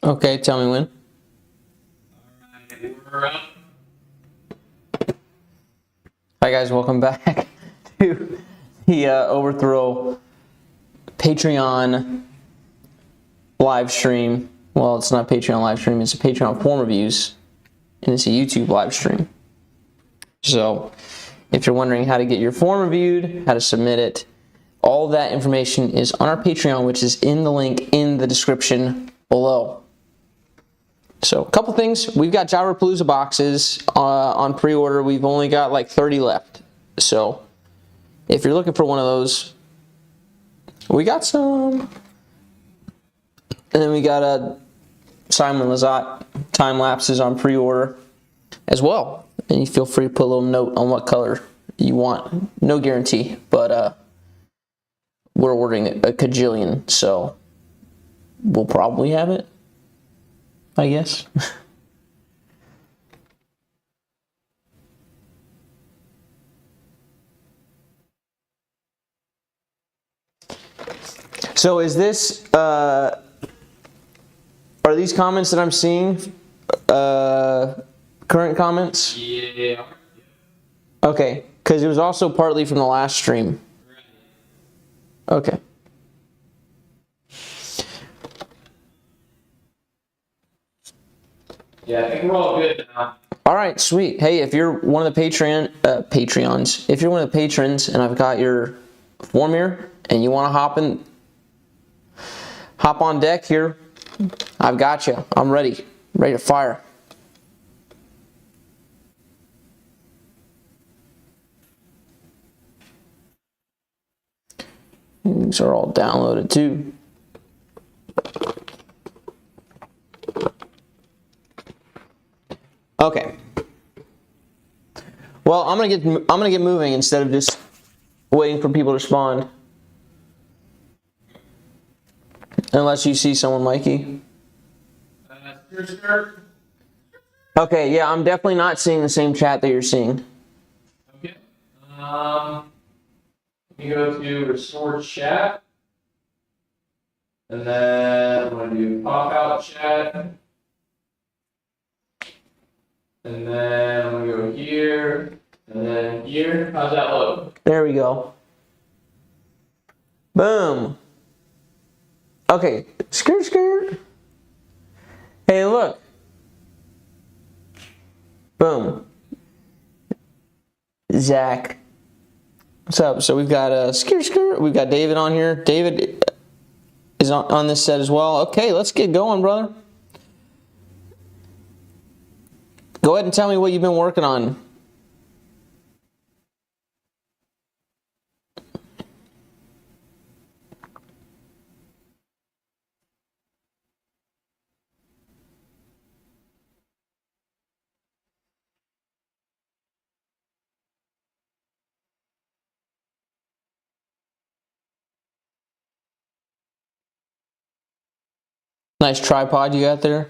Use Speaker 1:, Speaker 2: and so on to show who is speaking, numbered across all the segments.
Speaker 1: Okay, tell me when.
Speaker 2: Alright, we're up.
Speaker 1: Hi guys, welcome back to the Overthrow Patreon live stream. Well, it's not Patreon live stream, it's a Patreon form reviews, and it's a YouTube live stream. So, if you're wondering how to get your form reviewed, how to submit it, all of that information is on our Patreon, which is in the link in the description below. So, a couple things. We've got Gyrapalooza boxes on pre-order. We've only got like 30 left. So, if you're looking for one of those, we got some. And then we got a Simon Lizotte time lapses on pre-order as well. And you feel free to put a little note on what color you want. No guarantee, but we're ordering a kajillion, so we'll probably have it, I guess. So is this, are these comments that I'm seeing current comments?
Speaker 2: Yeah.
Speaker 1: Okay, because it was also partly from the last stream. Okay.
Speaker 2: Yeah, I think we're all good now.
Speaker 1: All right, sweet. Hey, if you're one of the Patreons, if you're one of the patrons and I've got your form here and you want to hop on deck here, I've got you. I'm ready to fire. These are all downloaded too. Okay. Well, I'm gonna get moving instead of just waiting for people to respond. Unless you see someone, Mikey. Okay, yeah, I'm definitely not seeing the same chat that you're seeing.
Speaker 2: Okay. Let me go to restore chat. And then I'm going to do pop out chat. And then I'm going to go here. And then here. How's that look?
Speaker 1: There we go. Boom. Okay, skirt. Hey, look. Boom. Zach. What's up? So we've got skirt. We've got David on here. David is on this set as well. Okay, let's get going, brother. Go ahead and tell me what you've been working on. Nice tripod you got there.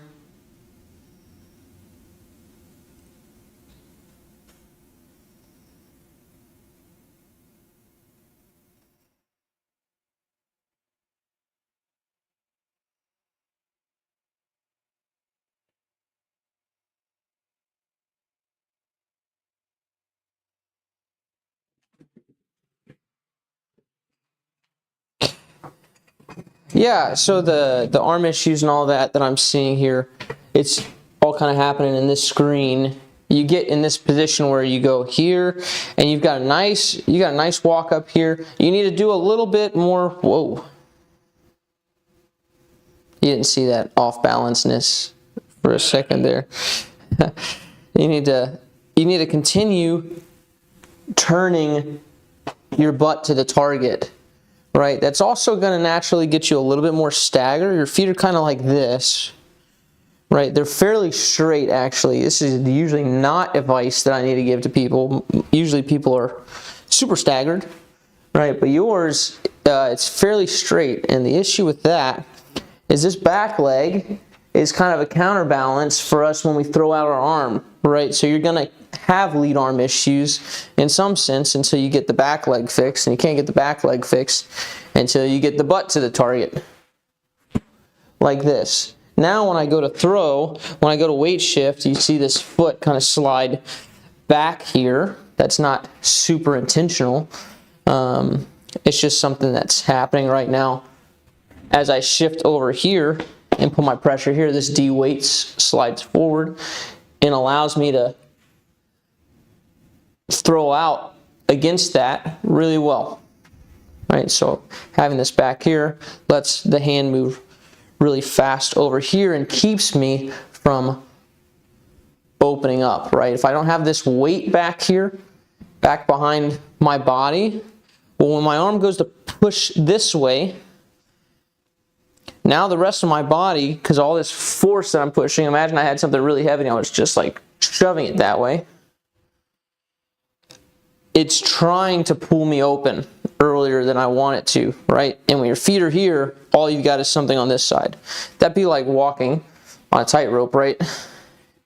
Speaker 1: Yeah, so the arm issues and all that I'm seeing here, it's all kind of happening in this screen. You get in this position where you go here, and you got a nice walk up here. You need to do a little bit more. Whoa! You didn't see that off balanceness for a second there. You need to continue turning your butt to the target. Right, that's also going to naturally get you a little bit more stagger. Your feet are kind of like this, right? They're fairly straight, actually. This is usually not advice that I need to give to people. Usually people are super staggered, right? But yours, it's fairly straight. And the issue with that is this back leg is kind of a counterbalance for us when we throw out our arm, right? So you're going to have lead arm issues in some sense until you get the back leg fixed, and you can't get the back leg fixed until you get the butt to the target, like this. Now when I go to throw, when I go to weight shift, you see this foot kind of slide back here. That's not super intentional. It's just something that's happening right now. As I shift over here and put my pressure here, this D weight slides forward and allows me to throw out against that really well. Right, so having this back here lets the hand move really fast over here and keeps me from opening up, right? If I don't have this weight back here, back behind my body, well, when my arm goes to push this way, now the rest of my body, because all this force that I'm pushing, imagine I had something really heavy and I was just like shoving it that way. It's trying to pull me open earlier than I want it to, right? And when your feet are here, all you've got is something on this side. That'd be like walking on a tightrope, right?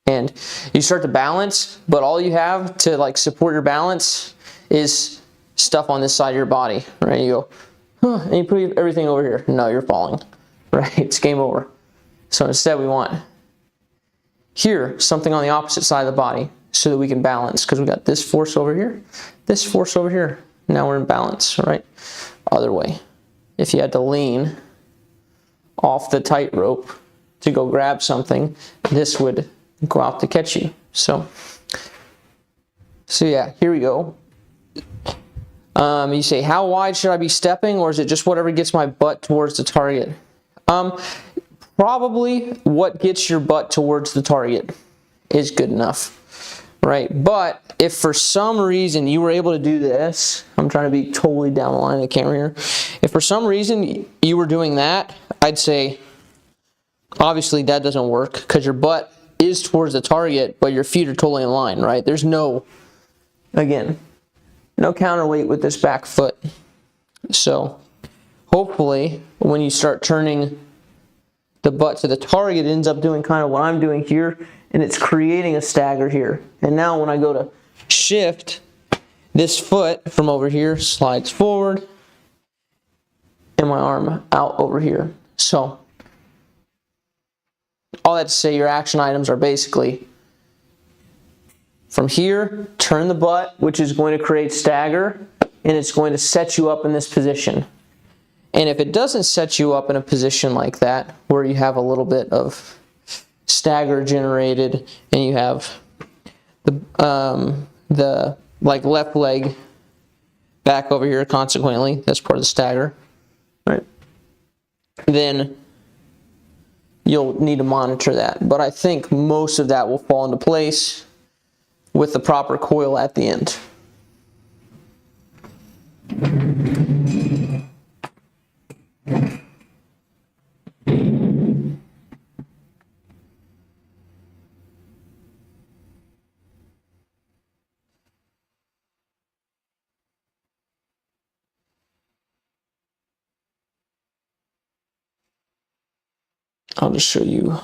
Speaker 1: And you start to balance, but all you have to like support your balance is stuff on this side of your body, right? You go, huh, and you put everything over here. No, you're falling, right? It's game over. So instead we want here, something on the opposite side of the body so that we can balance, because we got this force over here, this force over here. Now we're in balance, right? Other way. If you had to lean off the tightrope to go grab something, this would go out to catch you. So yeah, here we go. You say, how wide should I be stepping, or is it just whatever gets my butt towards the target? Probably what gets your butt towards the target is good enough, right? But if for some reason you were able to do this, I'm trying to be totally down the line of the camera here. If for some reason you were doing that, I'd say, obviously that doesn't work because your butt is towards the target, but your feet are totally in line, right? There's no, again, no counterweight with this back foot. So hopefully when you start turning the butt to the target, it ends up doing kind of what I'm doing here, and it's creating a stagger here. And now when I go to shift, this foot from over here slides forward and my arm out over here. So all that to say, your action items are basically from here, turn the butt, which is going to create stagger, and it's going to set you up in this position. And if it doesn't set you up in a position like that, where you have a little bit of stagger generated, and you have the like left leg back over here, consequently, that's part of the stagger, right? Then you'll need to monitor that. But I think most of that will fall into place with the proper coil at the end. I'll just show you.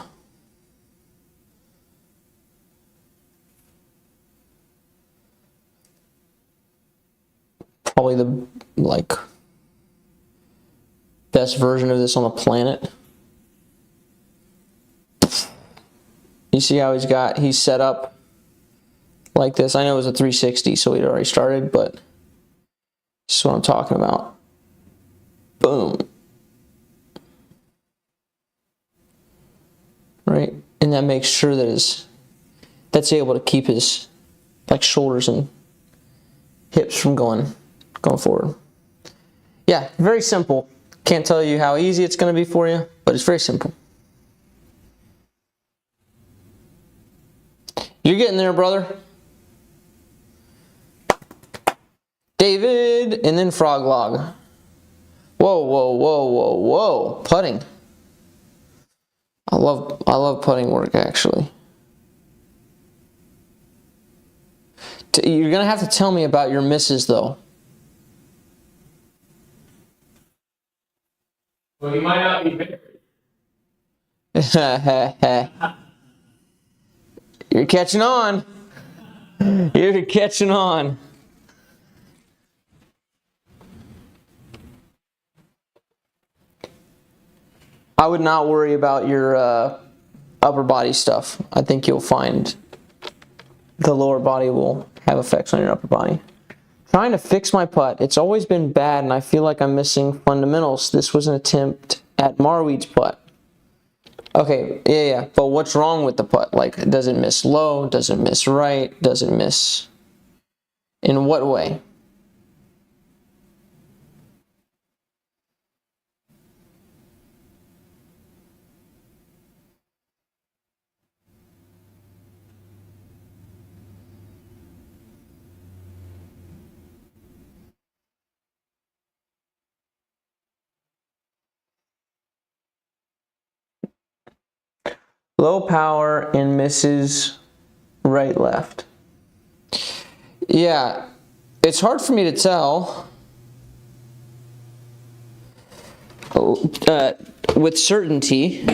Speaker 1: Probably the best version of this on the planet. You see how he's set up like this. I know it was a 360, so he'd already started, but this is what I'm talking about. Boom. Right? And that makes sure that that's able to keep his shoulders and hips from going forward. Yeah, very simple. Can't tell you how easy it's going to be for you, but it's very simple. You're getting there, brother. David, and then frog log. Whoa, whoa, whoa, whoa, whoa. Putting. I love putting work, actually. You're going to have to tell me about your misses, though.
Speaker 2: Well, you might not be married.
Speaker 1: You're catching on. You're catching on. I would not worry about your upper body stuff. I think you'll find the lower body will have effects on your upper body. Trying to fix my putt. It's always been bad, and I feel like I'm missing fundamentals. This was an attempt at Marweed's putt. Okay, yeah. But what's wrong with the putt? Like, does it miss low? Does it miss right? Does it miss... In what way? Low power and misses right left. Yeah, it's hard for me to tell with certainty.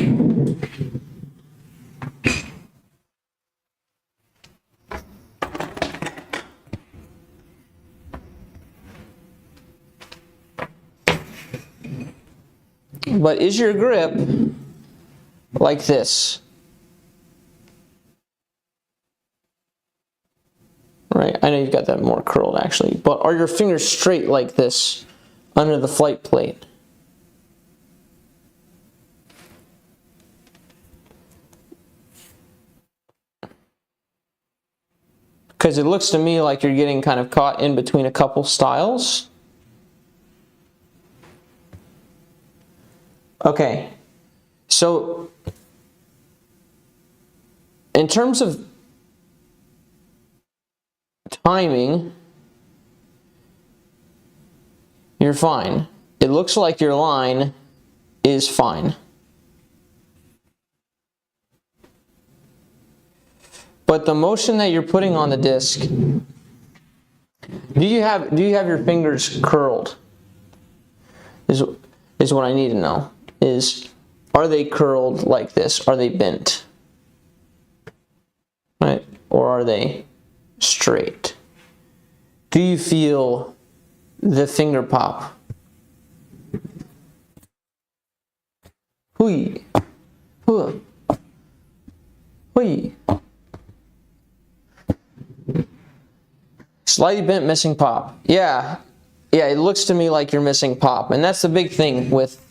Speaker 1: But is your grip like this? Right, I know you've got that more curled actually, but are your fingers straight like this under the flight plate? Because it looks to me like you're getting kind of caught in between a couple styles. Okay, so in terms of timing, you're fine. It looks like your line is fine. But the motion that you're putting on the disc, do you have your fingers curled? Is what I need to know. Are they curled like this? Are they bent? Right? Or are they straight? Do you feel the finger pop? Hui. Huh. Hui. Slightly bent, missing pop. Yeah, it looks to me like you're missing pop. And that's the big thing with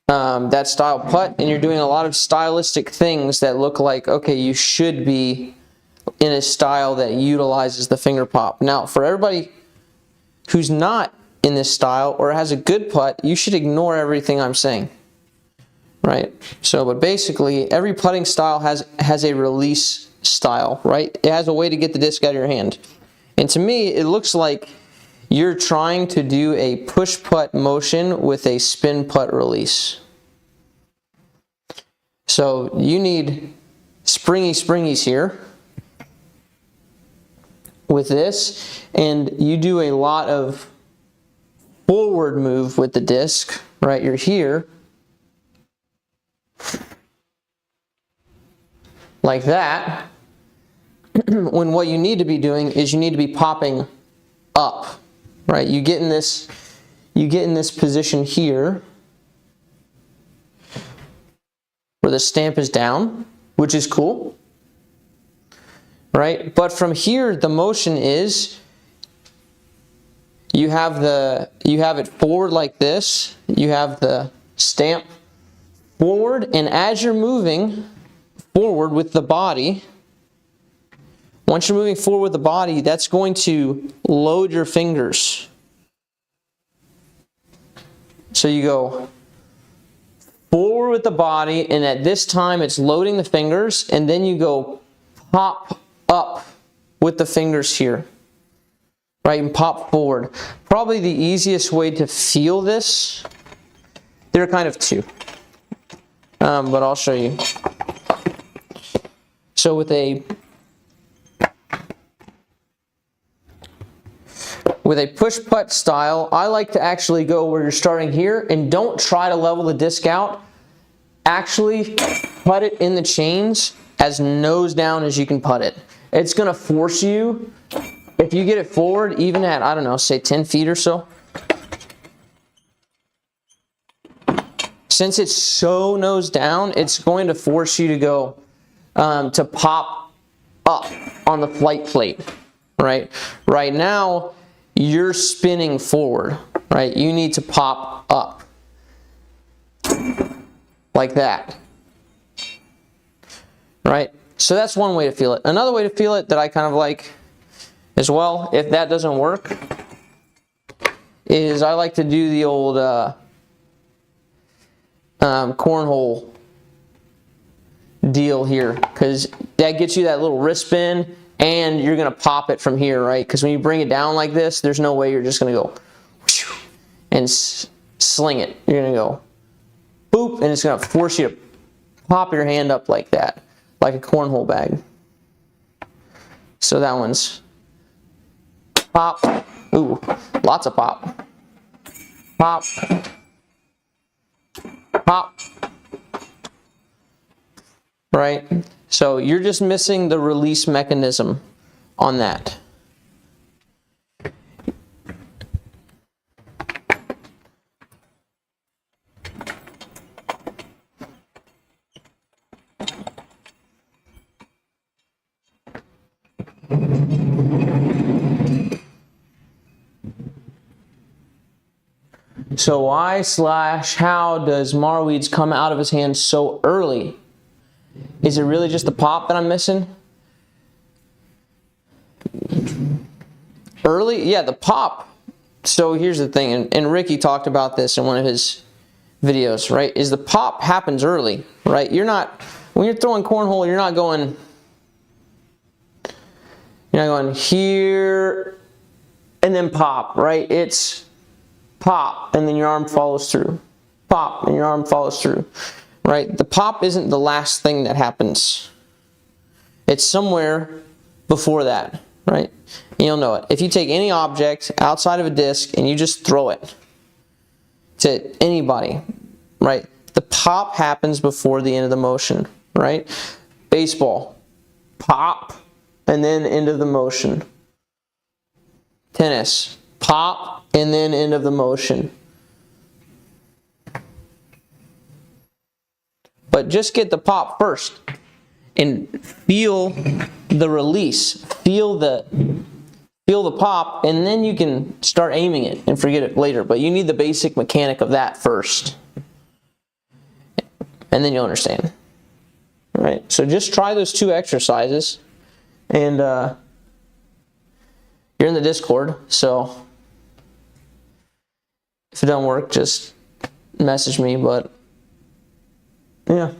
Speaker 1: that style putt. And you're doing a lot of stylistic things that look like, okay, you should be in a style that utilizes the finger pop. Now, for everybody who's not in this style or has a good putt, you should ignore everything I'm saying. Right? So, but basically, every putting style has a release style, right? It has a way to get the disc out of your hand. And to me, it looks like you're trying to do a push putt motion with a spin putt release. So you need springies here with this, and you do a lot of forward move with the disc, right? You're here, like that, when what you need to be doing is you need to be popping up, right? You get in this position here where the stamp is down, which is cool, right? But from here, the motion is you have it forward like this, you have the stamp forward, and as you're moving forward with the body, once you're moving forward with the body, that's going to load your fingers. So you go forward with the body, and at this time it's loading the fingers, and then you go pop up with the fingers here, right, and pop forward. Probably the easiest way to feel this, there are kind of two, but I'll show you. So with a push putt style, I like to actually go where you're starting here, and don't try to level the disc out. Actually putt it in the chains as nose down as you can putt it. It's going to force you, if you get it forward, even at, I don't know, say 10 feet or so. It's since it's so nose down, it's going to force you to go to pop up on the flight plate, right? Right now, you're spinning forward, right? You need to pop up like that, right? So that's one way to feel it. Another way to feel it that I kind of like as well, if that doesn't work, is I like to do the old cornhole deal here, because that gets you that little wrist spin, and you're going to pop it from here, right? Because when you bring it down like this, there's no way you're just going to go and sling it. You're going to go boop, and it's going to force you to pop your hand up like that, like a cornhole bag. So that one's pop. Ooh, lots of pop. Pop. Pop. Right? So you're just missing the release mechanism on that. So why/how does Marweed's come out of his hand so early? Is it really just the pop that I'm missing? Early? Yeah, the pop. So here's the thing, and Ricky talked about this in one of his videos, right? Is the pop happens early, right? You're not, when you're throwing cornhole, you're not going here and then pop, right? It's pop, and then your arm follows through. Pop, and your arm follows through. Right? The pop isn't the last thing that happens. It's somewhere before that, right? And you'll know it. If you take any object outside of a disc and you just throw it to anybody, right? The pop happens before the end of the motion, right? Baseball, pop, and then end of the motion. Tennis, pop, and then end of the motion. But just get the pop first and feel the release, feel the pop, and then you can start aiming it and forget it later. But you need the basic mechanic of that first, and then you'll understand. All right, so just try those 2 exercises, and you're in the Discord, so if it don't work, just message me, but yeah.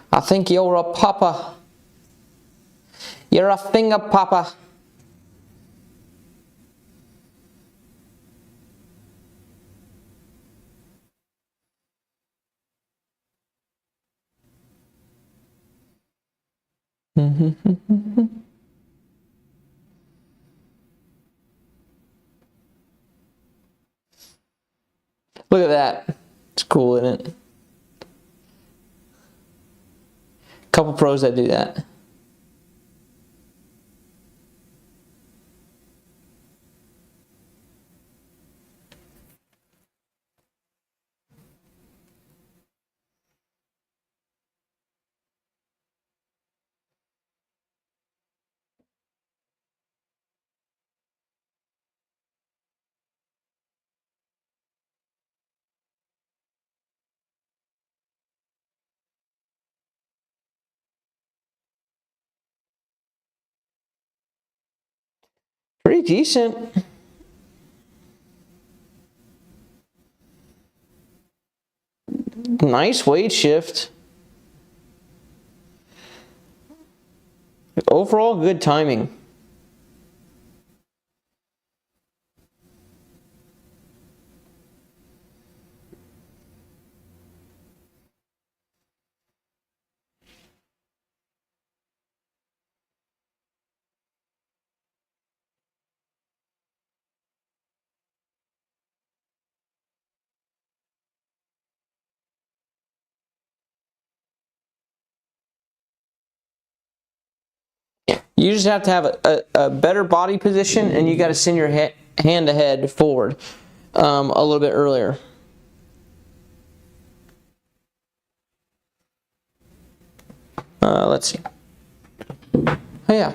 Speaker 1: I think you're a papa. You're a finger papa. Look at that. It's cool, isn't it? Couple pros that do that. Pretty decent. Nice weight shift. Overall, good timing. You just have to have a better body position, and you got to send your hand ahead forward a little bit earlier. Let's see. Oh yeah.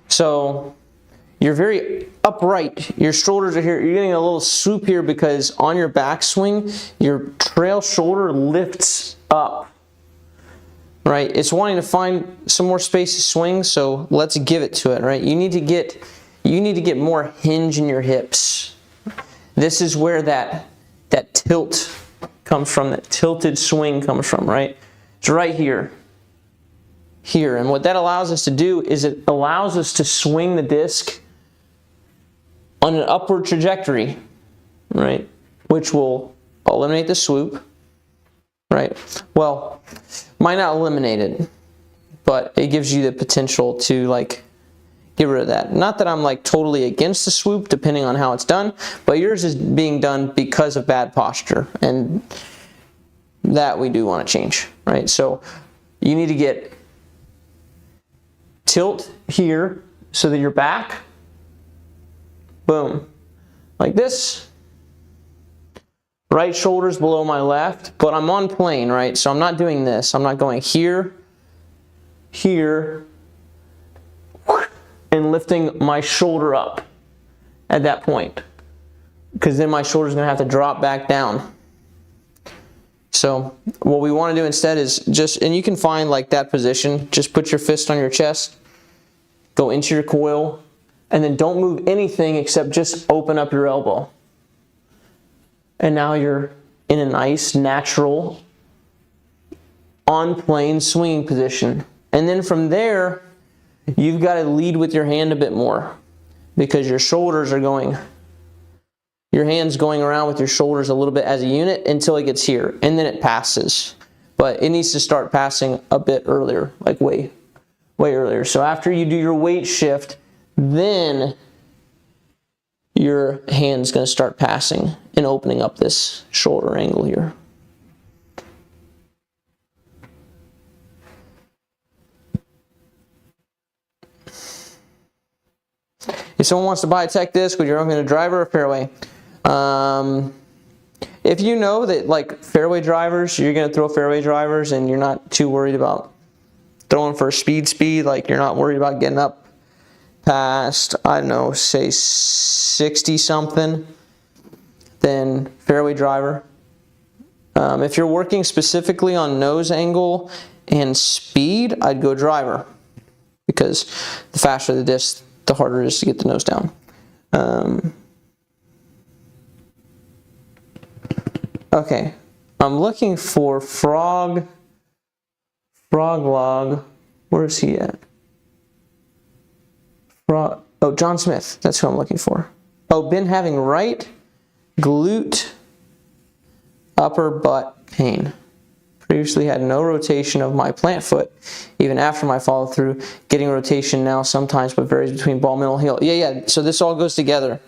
Speaker 1: So you're very upright. Your shoulders are here. You're getting a little swoop here because on your backswing, your trail shoulder lifts up. Right? It's wanting to find some more space to swing, so let's give it to it, right? You need to get more hinge in your hips. This is where that tilt comes from, that tilted swing comes from, right? It's right here. Here, and what that allows us to do is it allows us to swing the disc on an upward trajectory, right? Which will eliminate the swoop, right? Well, might not eliminate it, but it gives you the potential to like get rid of that. Not that I'm like totally against the swoop, depending on how it's done, but yours is being done because of bad posture, and that we do want to change, right? So you need to get tilt here so that you're back, boom, like this. Right shoulder's below my left, but I'm on plane, right? So I'm not doing this. I'm not going here, here, and lifting my shoulder up at that point, because then my shoulder's gonna have to drop back down. So what we want to do instead is just, and you can find like that position, just put your fist on your chest, go into your coil, and then don't move anything except just open up your elbow. And now you're in a nice, natural, on plane swinging position. And then from there, you've got to lead with your hand a bit more, because your shoulders are going, your hand's going around with your shoulders a little bit as a unit until it gets here, and then it passes. But it needs to start passing a bit earlier, like way earlier. So after you do your weight shift, then your hand's going to start passing and opening up this shoulder angle here. If someone wants to buy a tech disc, would you recommend a driver or fairway? If you know that like fairway drivers, you're going to throw fairway drivers and you're not too worried about throwing for speed, like you're not worried about getting up past, I don't know, say 60 something, then fairway driver. If you're working specifically on nose angle and speed, I'd go driver, because the faster the disc, the harder it is to get the nose down. Okay, I'm looking for Frog Log. Where is he at? Oh, John Smith. That's who I'm looking for. Oh, been having right glute upper butt pain. Previously had no rotation of my plant foot, even after my follow through. Getting rotation now sometimes, but varies between ball, middle, heel. Yeah. So this all goes together,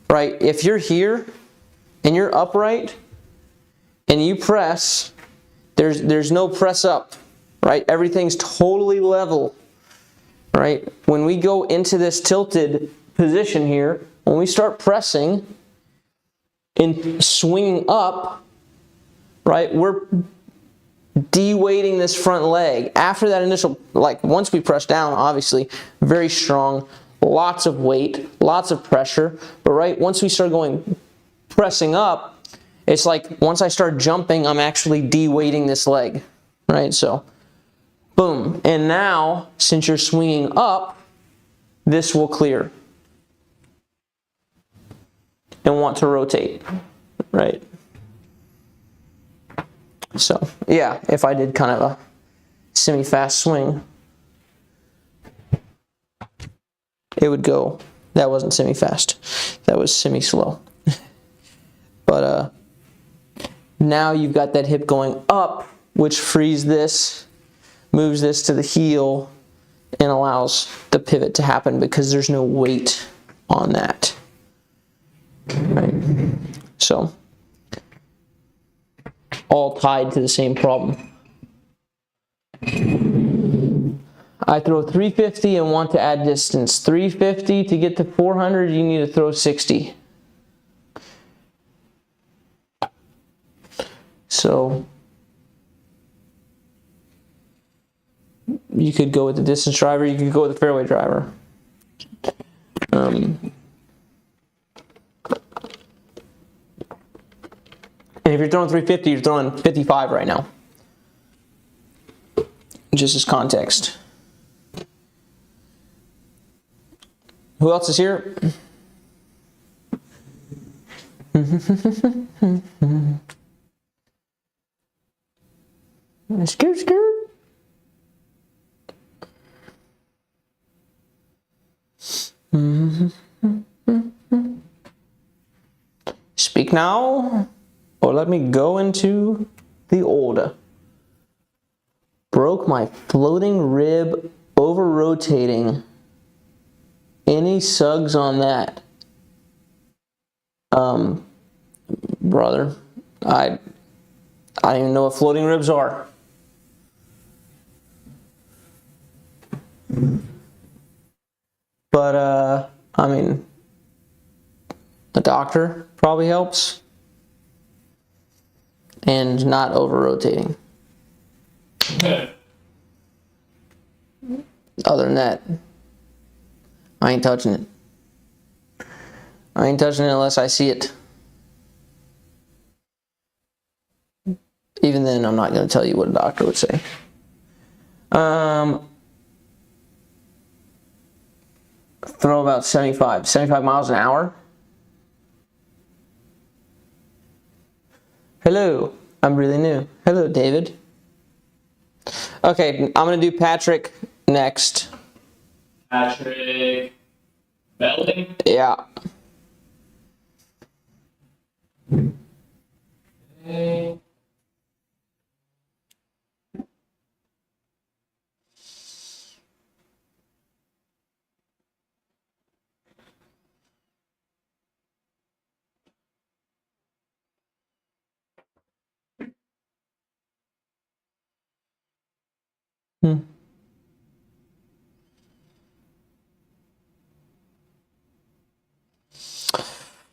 Speaker 1: right? If you're here and you're upright and you press, there's no press up, right? Everything's totally level. Right? When we go into this tilted position here, when we start pressing and swinging up, right, we're de-weighting this front leg. After that initial, like once we press down, obviously, very strong, lots of weight, lots of pressure, but right, once we start going, pressing up, it's like once I start jumping, I'm actually de-weighting this leg, right? So, boom. And now, since you're swinging up, this will clear and want to rotate, right? So, yeah, if I did kind of a semi-fast swing, it would go, that wasn't semi-fast, that was semi-slow. But now you've got that hip going up, which frees this, moves this to the heel, and allows the pivot to happen because there's no weight on that. Right? So, all tied to the same problem. I throw 350 and want to add distance. 350 to get to 400, you need to throw 60. So you could go with the distance driver, you could go with the fairway driver. And if you're throwing 350, you're throwing 55 right now. Just as context. Who else is here? Scared. Speak now, or let me go into the order. Broke my floating rib over rotating. Any sugs on that? Brother, I don't even know what floating ribs are. But, I mean, the doctor probably helps. And not over-rotating. Other than that, I ain't touching it. I ain't touching it unless I see it. Even then, I'm not going to tell you what a doctor would say. Throw about 75 miles an hour. Hello, I'm really new. Hello, David. Okay, I'm going to do Patrick next.
Speaker 2: Patrick Belling?
Speaker 1: Yeah.
Speaker 2: Okay.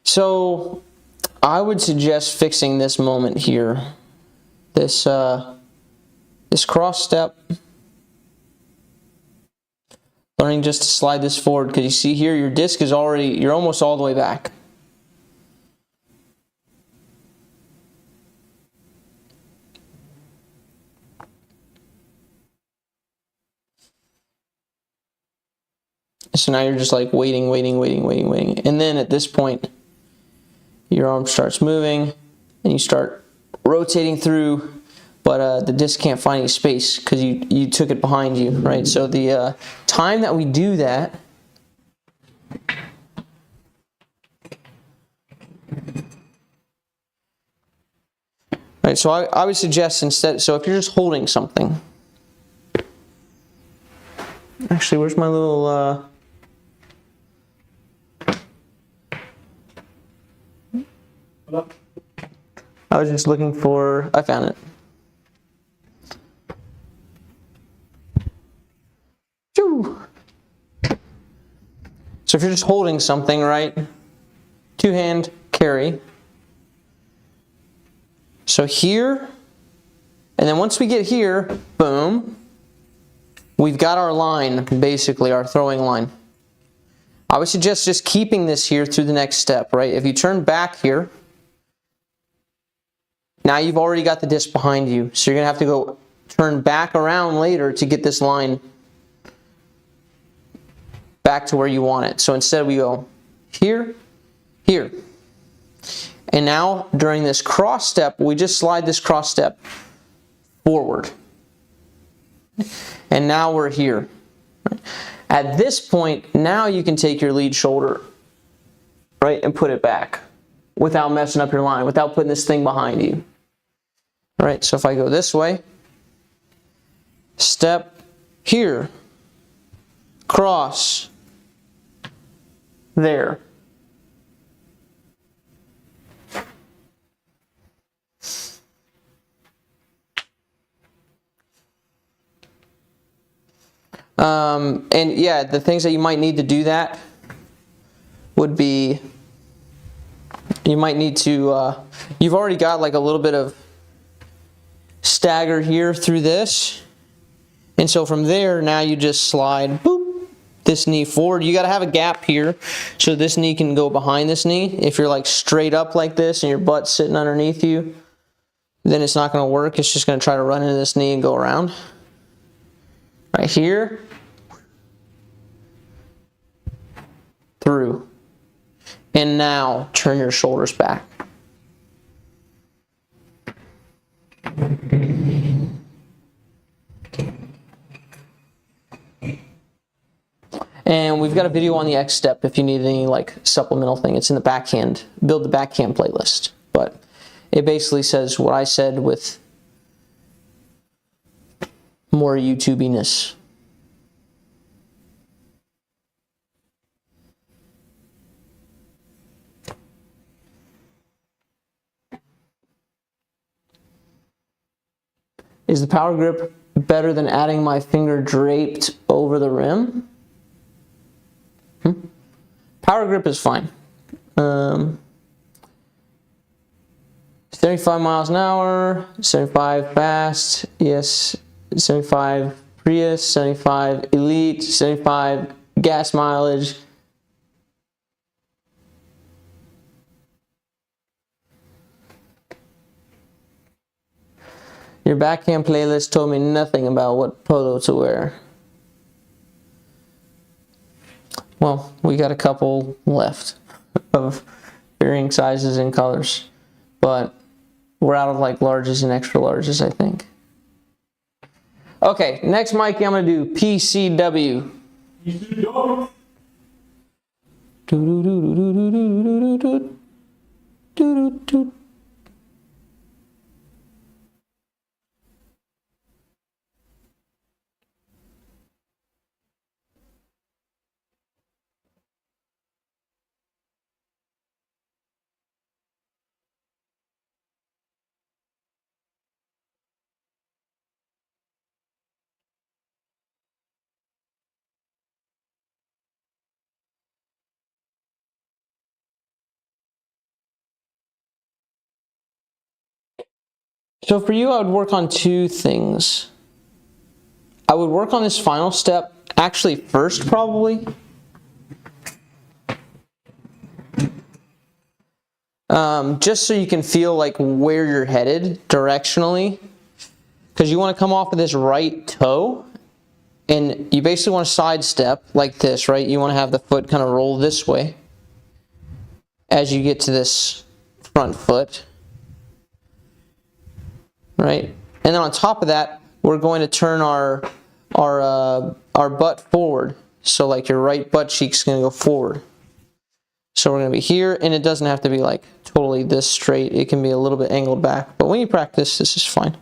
Speaker 1: So, I would suggest fixing this moment here. This cross step. Learning just to slide this forward, because you see here your disc is already, you're almost all the way back. So now you're just like waiting. And then at this point, your arm starts moving and you start rotating through, but the disc can't find any space because you took it behind you, right? So the time that we do that, right, so I would suggest instead, so if you're just holding something, actually, where's my little, I was just looking for, I found it. So if you're just holding something, right, two-hand carry. So here, and then once we get here, boom, we've got our line, basically, our throwing line. I would suggest just keeping this here through the next step, right? If you turn back here, now you've already got the disc behind you, so you're going to have to go turn back around later to get this line back to where you want it. So instead we go here, here. And now during this cross step, we just slide this cross step forward. And now we're here. At this point, now you can take your lead shoulder, right, and put it back without messing up your line, without putting this thing behind you. All right, so if I go this way, step here, cross, there. And yeah, the things that you might need to do that would be, you might need to, you've already got like a little bit of stagger here through this. And so from there, now you just slide, boop, this knee forward. You got to have a gap here so this knee can go behind this knee. If you're like straight up like this and your butt's sitting underneath you, then it's not going to work. It's just going to try to run into this knee and go around. Right here. Through. And now turn your shoulders back. And we've got a video on the X step if you need any like supplemental thing. It's in the backhand, build the backhand playlist. But it basically says what I said with more YouTubiness. Is the power grip better than adding my finger draped over the rim? Power grip is fine. 75 miles an hour, 75 fast, yes, 75 Prius, 75 Elite, 75 gas mileage. Your backhand playlist told me nothing about what polo to wear. Well, we got a couple left of varying sizes and colors, but we're out of like larges and extra larges, I think. Okay, next, Mikey, I'm gonna do PCW. So for you, I would work on two things. I would work on this final step actually first, probably. Just so you can feel like where you're headed directionally. Because you want to come off of this right toe. And you basically want to sidestep like this, right? You want to have the foot kind of roll this way as you get to this front foot. Right? And then on top of that, we're going to turn our butt forward. So like your right butt cheek's going to go forward. So we're going to be here, and it doesn't have to be like totally this straight. It can be a little bit angled back. But when you practice, this is fine.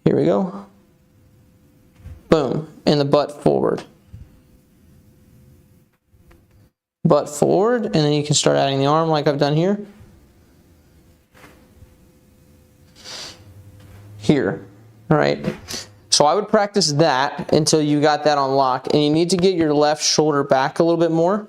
Speaker 1: Here we go. Boom. And the butt forward. Butt forward, and then you can start adding the arm like I've done here. Here, all right? So I would practice that until you got that on lock, and you need to get your left shoulder back a little bit more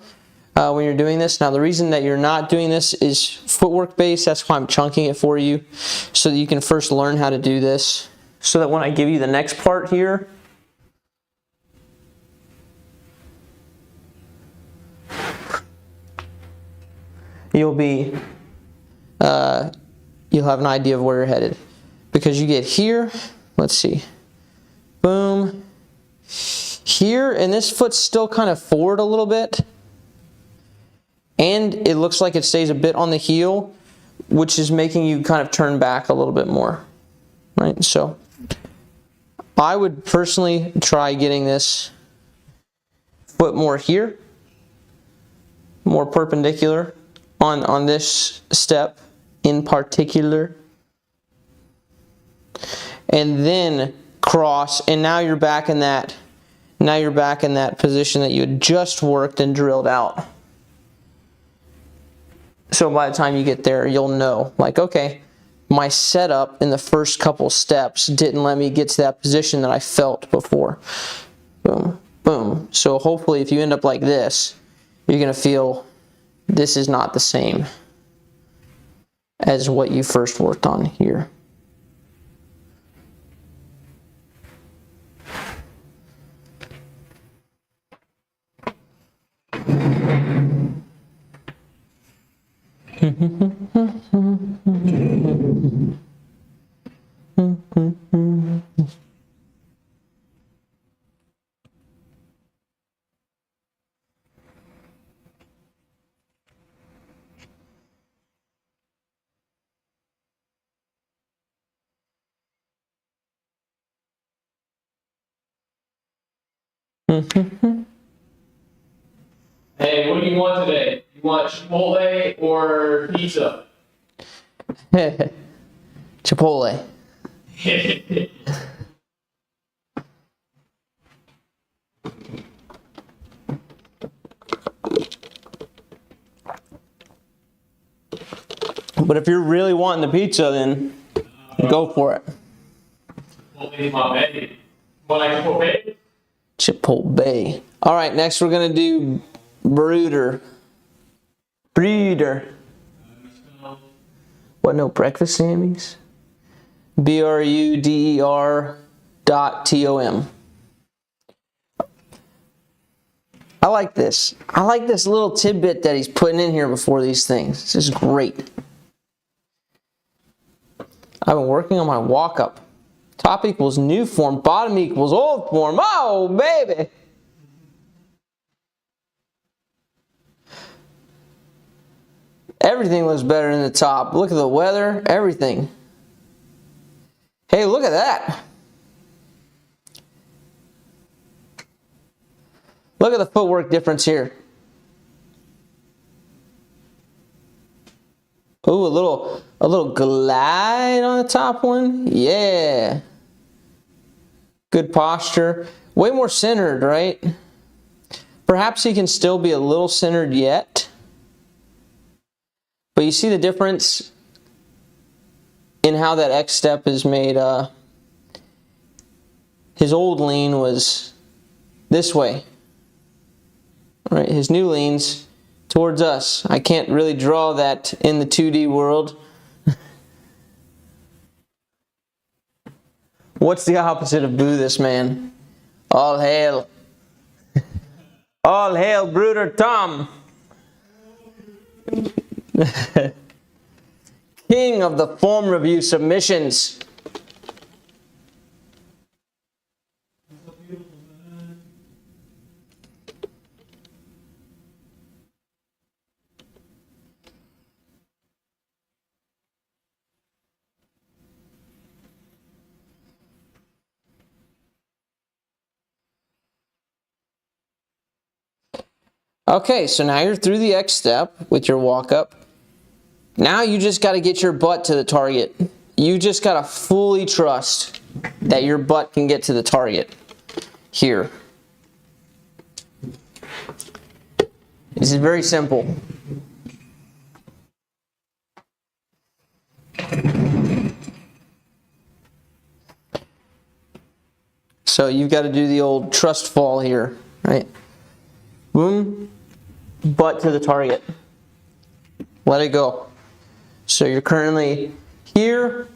Speaker 1: when you're doing this. Now the reason that you're not doing this is footwork based. That's why I'm chunking it for you, so that you can first learn how to do this, so that when I give you the next part here, you'll have an idea of where you're headed. Because you get here, let's see, boom, here, and this foot's still kind of forward a little bit, and it looks like it stays a bit on the heel, which is making you kind of turn back a little bit more, right? So I would personally try getting this foot more here, more perpendicular on this step in particular. And then cross, and now you're back in that position that you had just worked and drilled out. So by the time you get there, you'll know, like, okay, my setup in the first couple steps didn't let me get to that position that I felt before. Boom. boom. So hopefully if you end up like this, you're going to feel this is not the same as what you first worked on here.
Speaker 2: Hey, what do you want today? You want Chipotle or pizza?
Speaker 1: Chipotle. But if you're really wanting the pizza, then go for it.
Speaker 2: Chipotle's my baby. Want like Chipotle?
Speaker 1: Chipotle. All right, next we're gonna do Brooder. Brooder. What? No breakfast Sammys? BRUDER.TOM. I like this. I like this little tidbit that he's putting in here before these things. This is great. I've been working on my walk-up. Top equals new form, bottom equals old form. Oh, baby! Everything looks better in the top. Look at the weather, everything. Hey, look at that. Look at the footwork difference here. Ooh, a little glide on the top one. Yeah. Good posture. Way more centered, right? Perhaps he can still be a little centered yet. But you see the difference in how that X step is made. His old lean was this way. Right, his new lean's towards us. I can't really draw that in the 2D world. What's the opposite of boo this man? All hail. All hail Brooder Tom. King of the form review submissions. Okay, so now you're through the X step with your walk up. Now you just got to get your butt to the target. You just got to fully trust that your butt can get to the target here. This is very simple. So you've got to do the old trust fall here, right? Boom, butt to the target. Let it go. So you're currently here.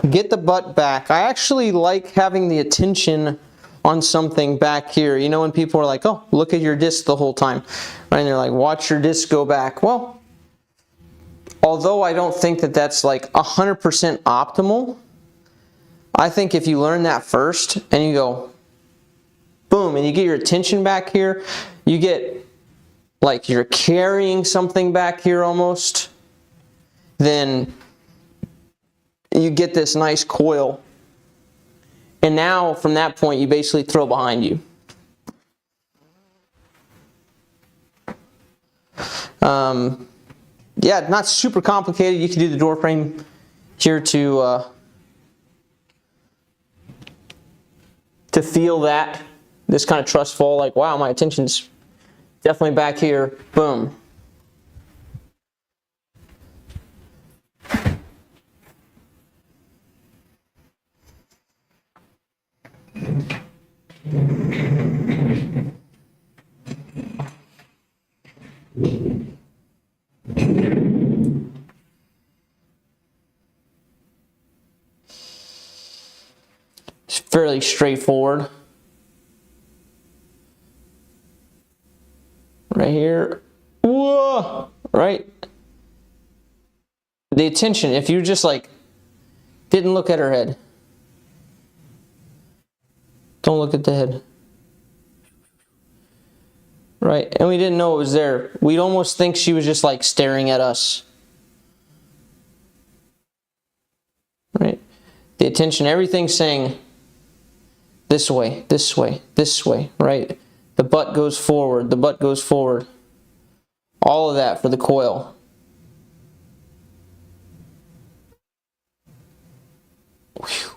Speaker 1: Get the butt back. I actually like having the attention on something back here. You know when people are like, oh, look at your disc the whole time. Right? And they're like, watch your disc go back. Well, although I don't think that that's like 100% optimal, I think if you learn that first and you go, boom, and you get your attention back here, you get like you're carrying something back here almost, then you get this nice coil. And now from that point, you basically throw behind you. Yeah, not super complicated. You can do the door frame here to feel that, this kind of trust fall, like, wow, my attention's definitely back here. Boom. fairly straightforward. Right here. Whoa! Right? The attention, if you just like didn't look at her head. Don't look at the head. Right? And we didn't know it was there. We'd almost think she was just like staring at us. Right? The attention, everything's saying this way, this way, this way, right? The butt goes forward, the butt goes forward. All of that for the coil. Whew.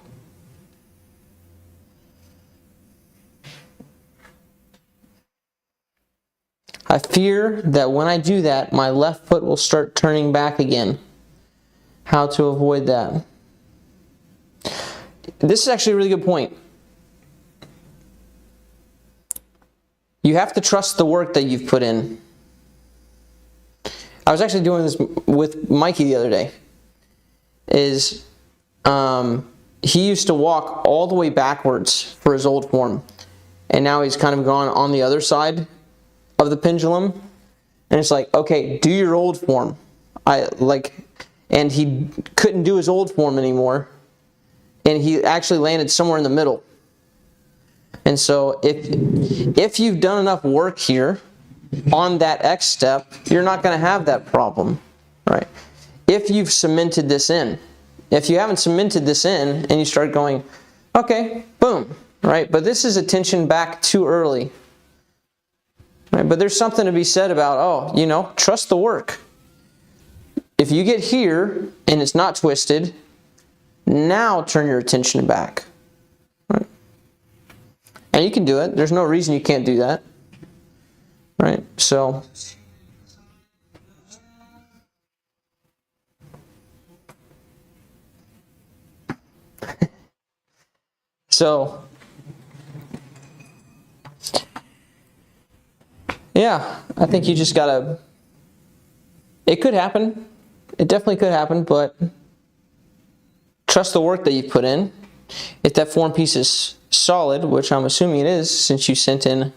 Speaker 1: I fear that when I do that, my left foot will start turning back again. How to avoid that? This is actually a really good point. You have to trust the work that you've put in. I was actually doing this with Mikey the other day. He used to walk all the way backwards for his old form, and now he's kind of gone on the other side of the pendulum, and it's like, okay, do your old form. And he couldn't do his old form anymore, and he actually landed somewhere in the middle. And so if you've done enough work here on that X step, you're not going to have that problem, right? If you've cemented this in. If you haven't cemented this in and you start going, okay, boom, right? But this is attention back too early. Right? But there's something to be said about, trust the work. If you get here and it's not twisted, now turn your attention back. Right? And you can do it. There's no reason you can't do that. Right? So yeah, I think you just gotta, it could happen. It definitely could happen, but trust the work that you put in. If that form piece is solid, which I'm assuming it is since you sent in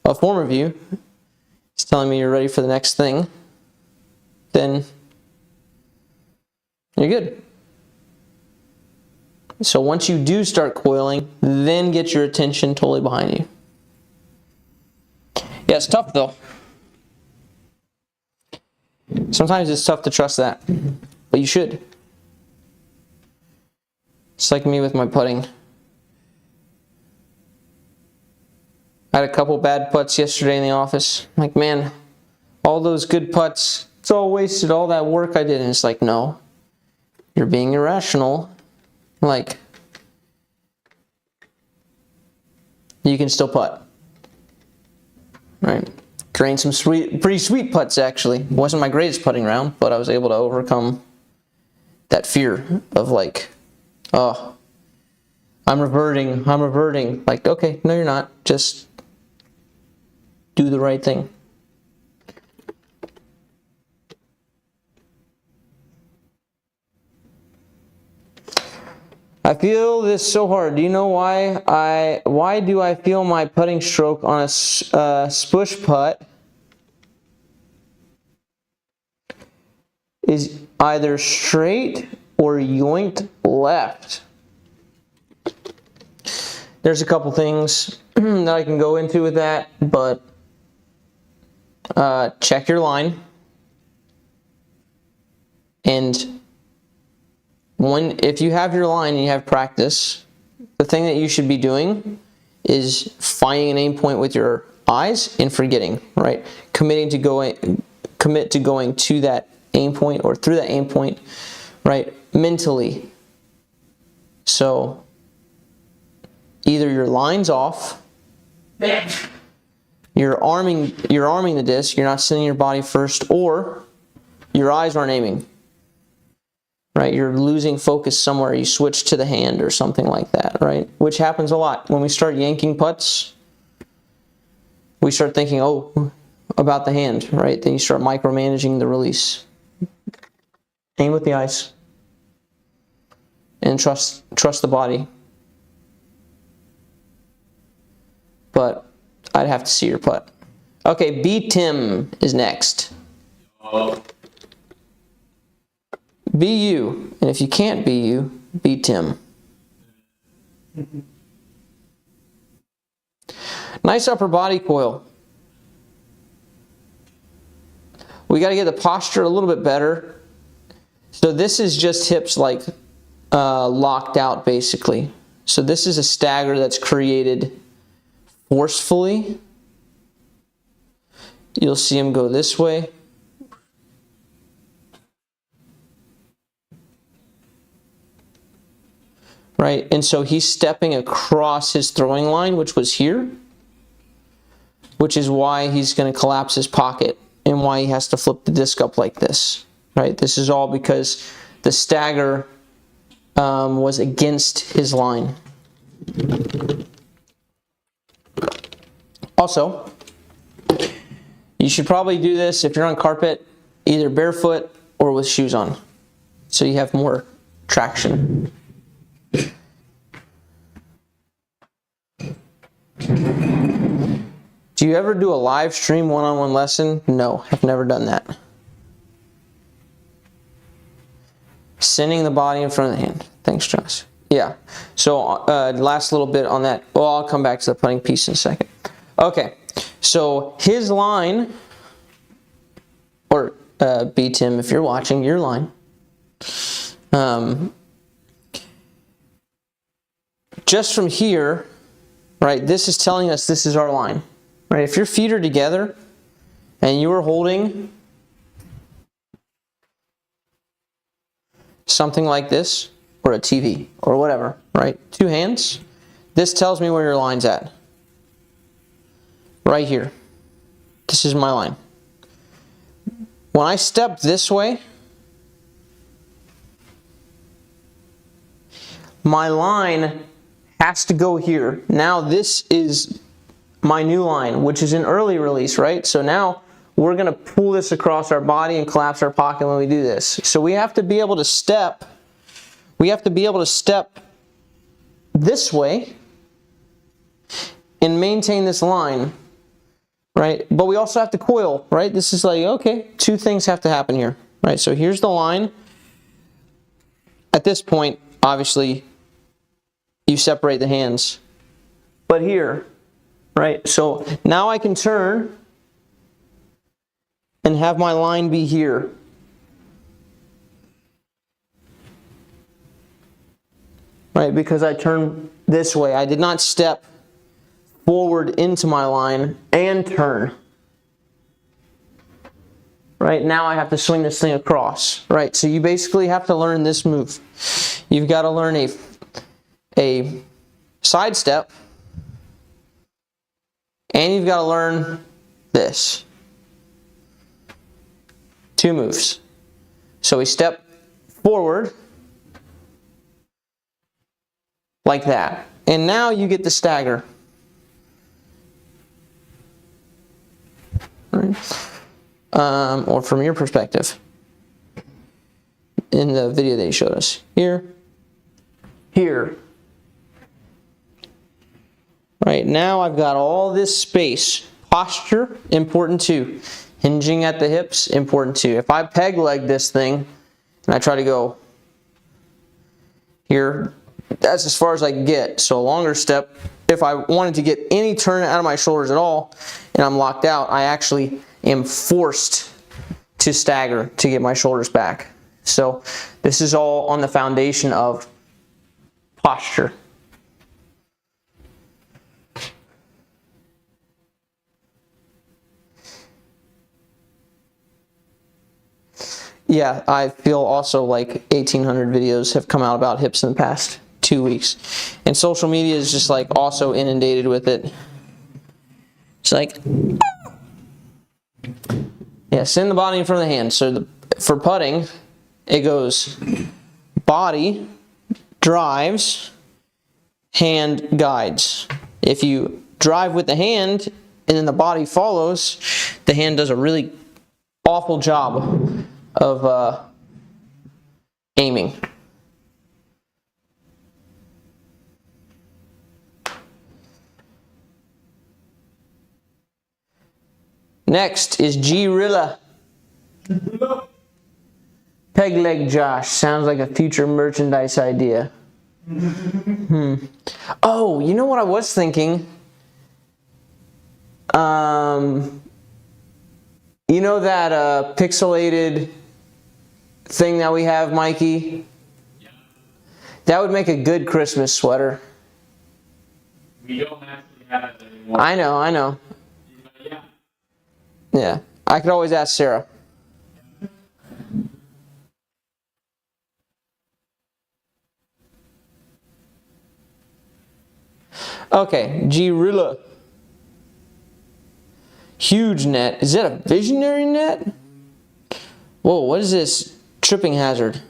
Speaker 1: a form review, it's telling me you're ready for the next thing, then you're good. So once you do start coiling, then get your attention totally behind you. Yeah, it's tough though. Sometimes it's tough to trust that, but you should. It's like me with my putting. I had a couple bad putts yesterday in the office. I'm like, man, all those good putts, it's all wasted, all that work I did. And it's like, no, you're being irrational. Like, you can still putt. Right? Drained some pretty sweet putts actually. It wasn't my greatest putting round, but I was able to overcome that fear of like, oh, I'm reverting. Like, okay, no you're not. Just do the right thing. I feel this so hard. Do you know why? Why do I feel my putting stroke on a spush putt is either straight or yoinked left? There's a couple things that I can go into with that, but check your line. And if you have your line and you have practice, the thing that you should be doing is finding an aim point with your eyes and forgetting, right? Commit to going to that aim point or through that aim point, right? Mentally. So either your line's off, you're arming the disc, you're not sending your body first, or your eyes aren't aiming. Right, you're losing focus somewhere, you switch to the hand or something like that, right? Which happens a lot. When we start yanking putts, we start thinking, oh, about the hand, right? Then you start micromanaging the release. Aim with the eyes. And trust the body. but I'd have to see your putt. Okay, B Tim is next. Be you, and if you can't be you, be Tim. Nice upper body coil. We got to get the posture a little bit better. So this is just hips like locked out basically. So this is a stagger that's created forcefully. You'll see him go this way. Right, and so he's stepping across his throwing line, which was here, which is why he's going to collapse his pocket and why he has to flip the disc up like this. Right, this is all because the stagger was against his line. Also, you should probably do this if you're on carpet, either barefoot or with shoes on, so you have more traction. Do you ever do a live stream one-on-one lesson? No, I've never done that. Sending the body in front of the hand. Thanks, Josh. Yeah, so last little bit on that. Well, I'll come back to the putting piece in a second. Okay, so his line, or beat him if you're watching, your line. Just from here, right, this is telling us this is our line. Right, if your feet are together and you are holding something like this, or a TV, or whatever, right, two hands, this tells me where your line's at. Right here. This is my line. When I step this way, my line has to go here. Now this is my new line, which is an early release, right? So now we're going to pull this across our body and collapse our pocket when we do this. So we have to be able to step, this way and maintain this line, right? But we also have to coil, right? This is like, okay, two things have to happen here, right? So here's the line. At this point, obviously, you separate the hands. But here, right? So now I can turn and have my line be here. Right, because I turn this way. I did not step forward into my line and turn. Right, now I have to swing this thing across. Right, so you basically have to learn this move. You've got to learn a side step, and you've got to learn this. Two moves. So we step forward like that. And now you get the stagger. Right. Or from your perspective. In the video that he showed us. Here. Here. Right, now I've got all this space. Posture, important too. Hinging at the hips, important too. If I peg leg this thing, and I try to go here, that's as far as I can get. So a longer step, if I wanted to get any turn out of my shoulders at all, and I'm locked out, I actually am forced to stagger to get my shoulders back. So this is all on the foundation of posture. Yeah, I feel also like 1,800 videos have come out about hips in the past 2 weeks. And social media is just like also inundated with it. It's like, yeah, send the body in front of the hand. So for putting, it goes body, drives, hand guides. If you drive with the hand and then the body follows, the hand does a really awful job of aiming. Next is G-Rilla. Peg leg Josh. Sounds like a future merchandise idea. Oh, you know what I was thinking? You know that pixelated thing that we have, Mikey?
Speaker 2: Yeah.
Speaker 1: That would make a good Christmas sweater.
Speaker 2: We don't actually have it anymore.
Speaker 1: I know.
Speaker 2: Yeah.
Speaker 1: Yeah, I could always ask Sarah. Okay, G-Rilla. Huge net. Is that a visionary net? Whoa, what is this? Tripping hazard.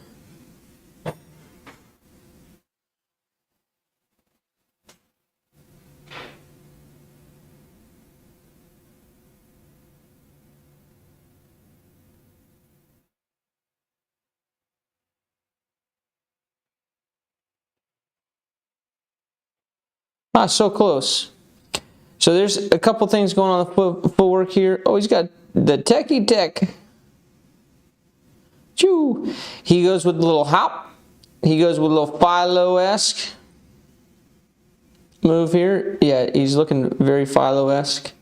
Speaker 1: Ah, so close. So there's a couple things going on the footwork here. Oh, he's got the techie tech. Choo. He goes with a little hop. He goes with a little Philo-esque move here. Yeah, he's looking very Philo-esque.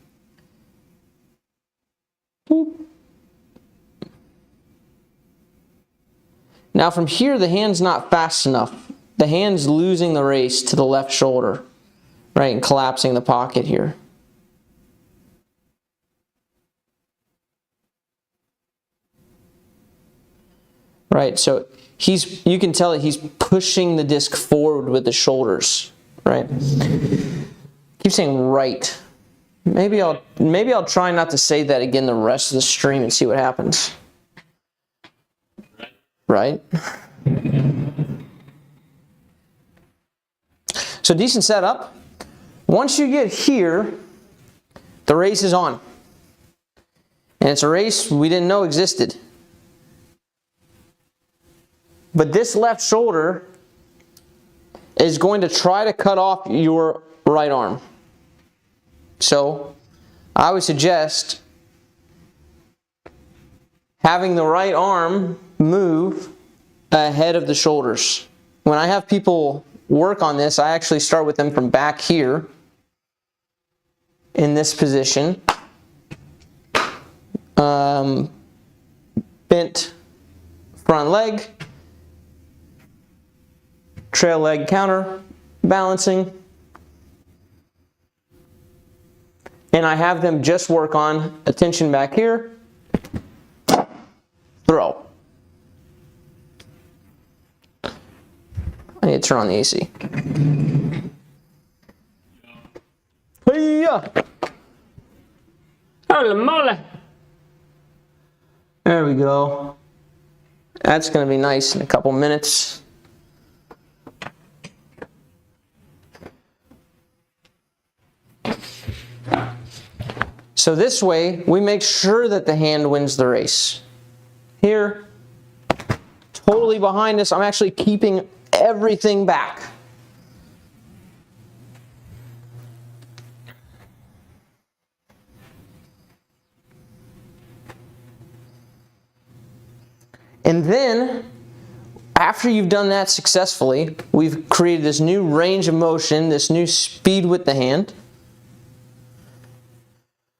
Speaker 1: Now from here, the hand's not fast enough. The hand's losing the race to the left shoulder. Right, and collapsing the pocket here. Right, so you can tell that he's pushing the disc forward with the shoulders. Right. Keep saying right. Maybe I'll try not to say that again the rest of the stream and see what happens. Right? So decent setup. Once you get here, the race is on. And it's a race we didn't know existed. But this left shoulder is going to try to cut off your right arm. So I would suggest having the right arm move ahead of the shoulders. When I have people work on this, I actually start with them from back here in this position. Bent front leg, trail leg counter, balancing. And I have them just work on attention back here, throw. I need to turn on the AC. Hey-ya! Holy moly! There we go. That's going to be nice in a couple minutes. So this way, we make sure that the hand wins the race. Here, totally behind us, I'm actually keeping everything back. And then, after you've done that successfully, we've created this new range of motion, this new speed with the hand.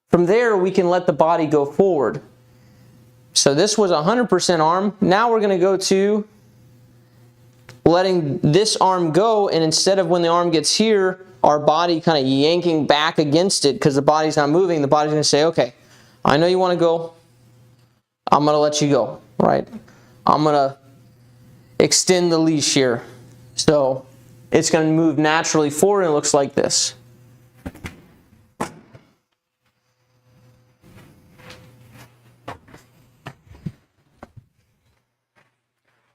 Speaker 1: From there, we can let the body go forward. So this was 100% arm. Now we're going to go to letting this arm go, and instead of when the arm gets here, our body kind of yanking back against it because the body's not moving, the body's going to say, okay, I know you want to go. I'm going to let you go, right? I'm going to extend the leash here. So it's going to move naturally forward and it looks like this.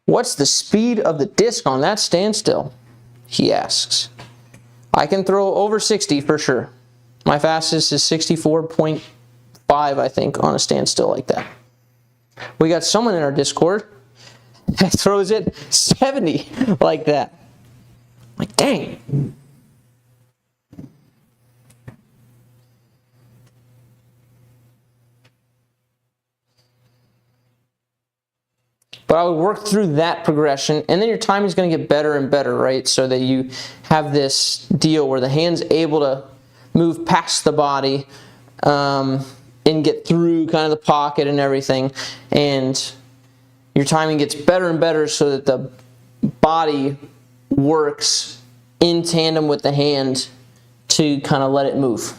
Speaker 1: What's the speed of the disc on that standstill? He asks. I can throw over 60 for sure. My fastest is 64.5, I think, on a standstill like that. We got someone in our Discord that throws it 70 like that. Like, dang. But I would work through that progression, and then your timing is going to get better and better, right? So that you have this deal where the hand's able to move past the body and get through kind of the pocket and everything, and your timing gets better and better so that the body works in tandem with the hand to kind of let it move.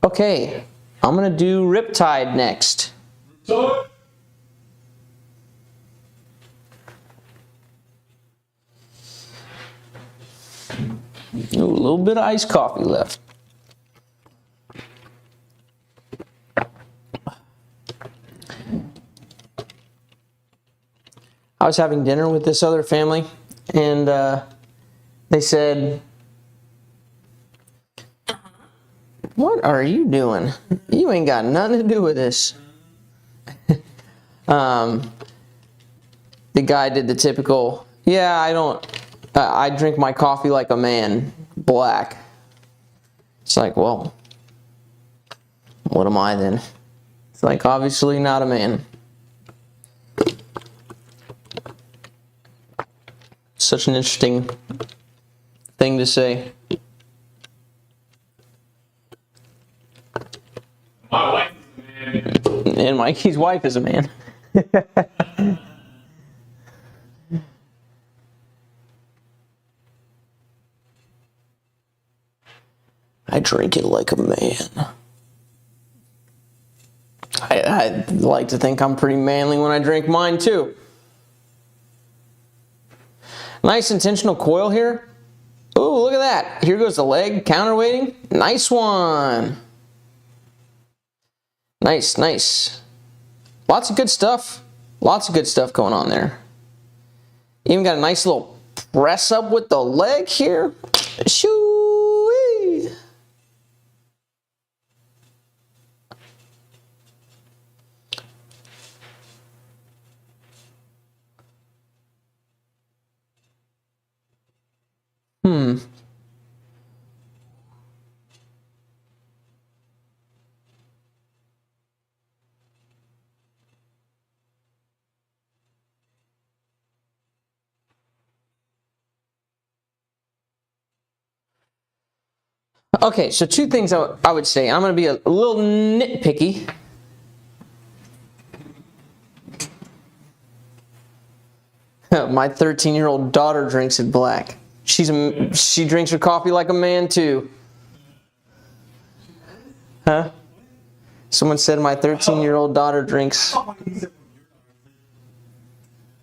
Speaker 1: Okay, I'm going to do Riptide next.
Speaker 2: So,
Speaker 1: Ooh, a little bit of iced coffee left. I was having dinner with this other family, and they said, "What are you doing? You ain't got nothing to do with this." The guy did the typical, "Yeah, I drink my coffee like a man, black." It's like, well, what am I then? It's like, obviously not a man. Such an interesting thing to say.
Speaker 2: my wife is a man.
Speaker 1: And Mikey's wife is a man. I drink it like a man. I like to think I'm pretty manly when I drink mine too. Nice intentional coil here. Oh, look at that. Here goes the leg, counterweighting. Nice one. Nice, nice. Lots of good stuff. Lots of good stuff going on there. Even got a nice little press up with the leg here. Shoo-wee. Okay, so two things I would say. I'm going to be a little nitpicky. My 13-year-old daughter drinks it black. She drinks her coffee like a man too. Huh? Someone said my 13-year-old daughter drinks.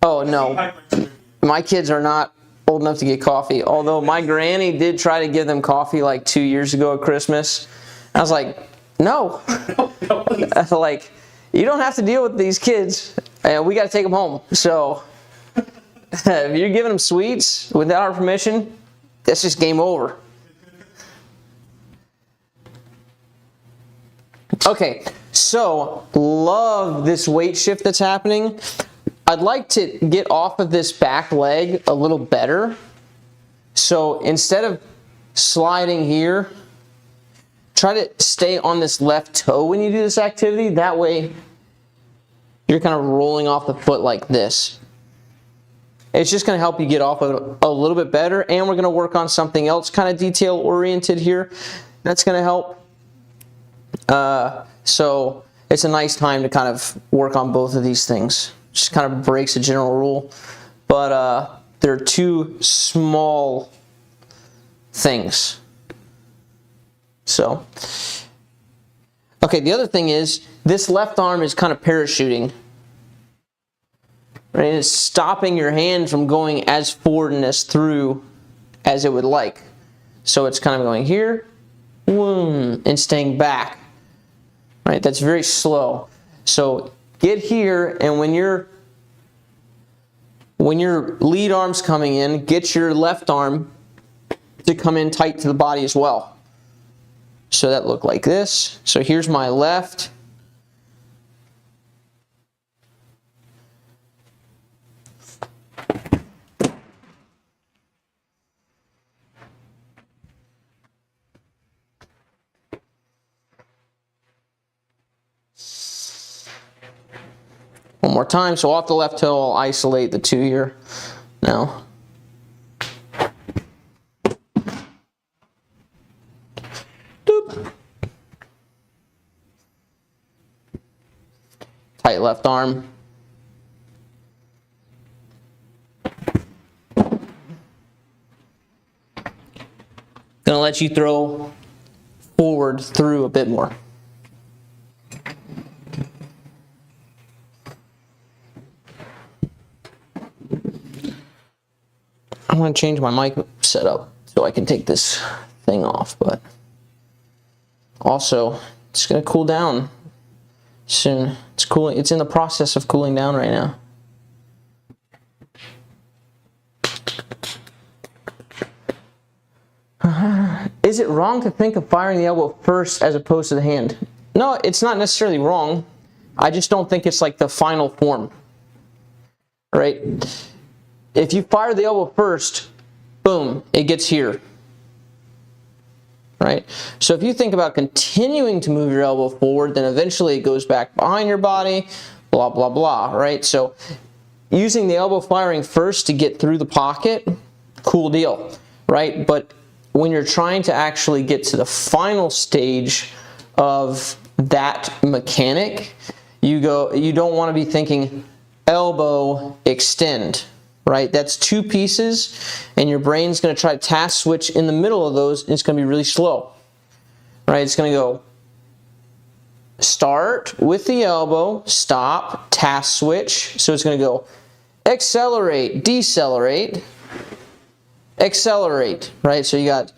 Speaker 1: Oh no, my kids are not old enough to get coffee. Although my granny did try to give them coffee like 2 years ago at Christmas. I was like, no. Like, you don't have to deal with these kids. We got to take them home. So if you're giving them sweets without our permission, that's just game over. Okay, so love this weight shift that's happening. I'd like to get off of this back leg a little better. So instead of sliding here, try to stay on this left toe when you do this activity. That way, you're kind of rolling off the foot like this. It's just going to help you get off of it a little bit better. And we're going to work on something else kind of detail-oriented here. That's going to help. So it's a nice time to kind of work on both of these things. Just kind of breaks a general rule, but they're two small things. So, okay, the other thing is this left arm is kind of parachuting. Right? It's stopping your hand from going as forward and as through as it would like. So it's kind of going here, boom, and staying back. Right? That's very slow. So get here, and when your lead arm's coming in, get your left arm to come in tight to the body as well. So that looked like this. So here's my left. One more time. So off the left toe, I'll isolate the 2 here now. Doop. Tight left arm. Gonna let you throw forward through a bit more. I'm gonna change my mic setup so I can take this thing off, but also it's gonna cool down soon. It's cooling. It's in the process of cooling down right now. Is it wrong to think of firing the elbow first as opposed to the hand? No, it's not necessarily wrong. I just don't think it's like the final form, right? If you fire the elbow first, boom, it gets here, right? So if you think about continuing to move your elbow forward, then eventually it goes back behind your body, blah, blah, blah, right? So using the elbow firing first to get through the pocket, cool deal, right? But when you're trying to actually get to the final stage of that mechanic, you don't want to be thinking elbow extend, right? That's two pieces, and your brain's going to try to task switch in the middle of those, and it's going to be really slow, right? It's going to go start with the elbow, stop, task switch. So it's going to go accelerate, decelerate, accelerate, right? So you got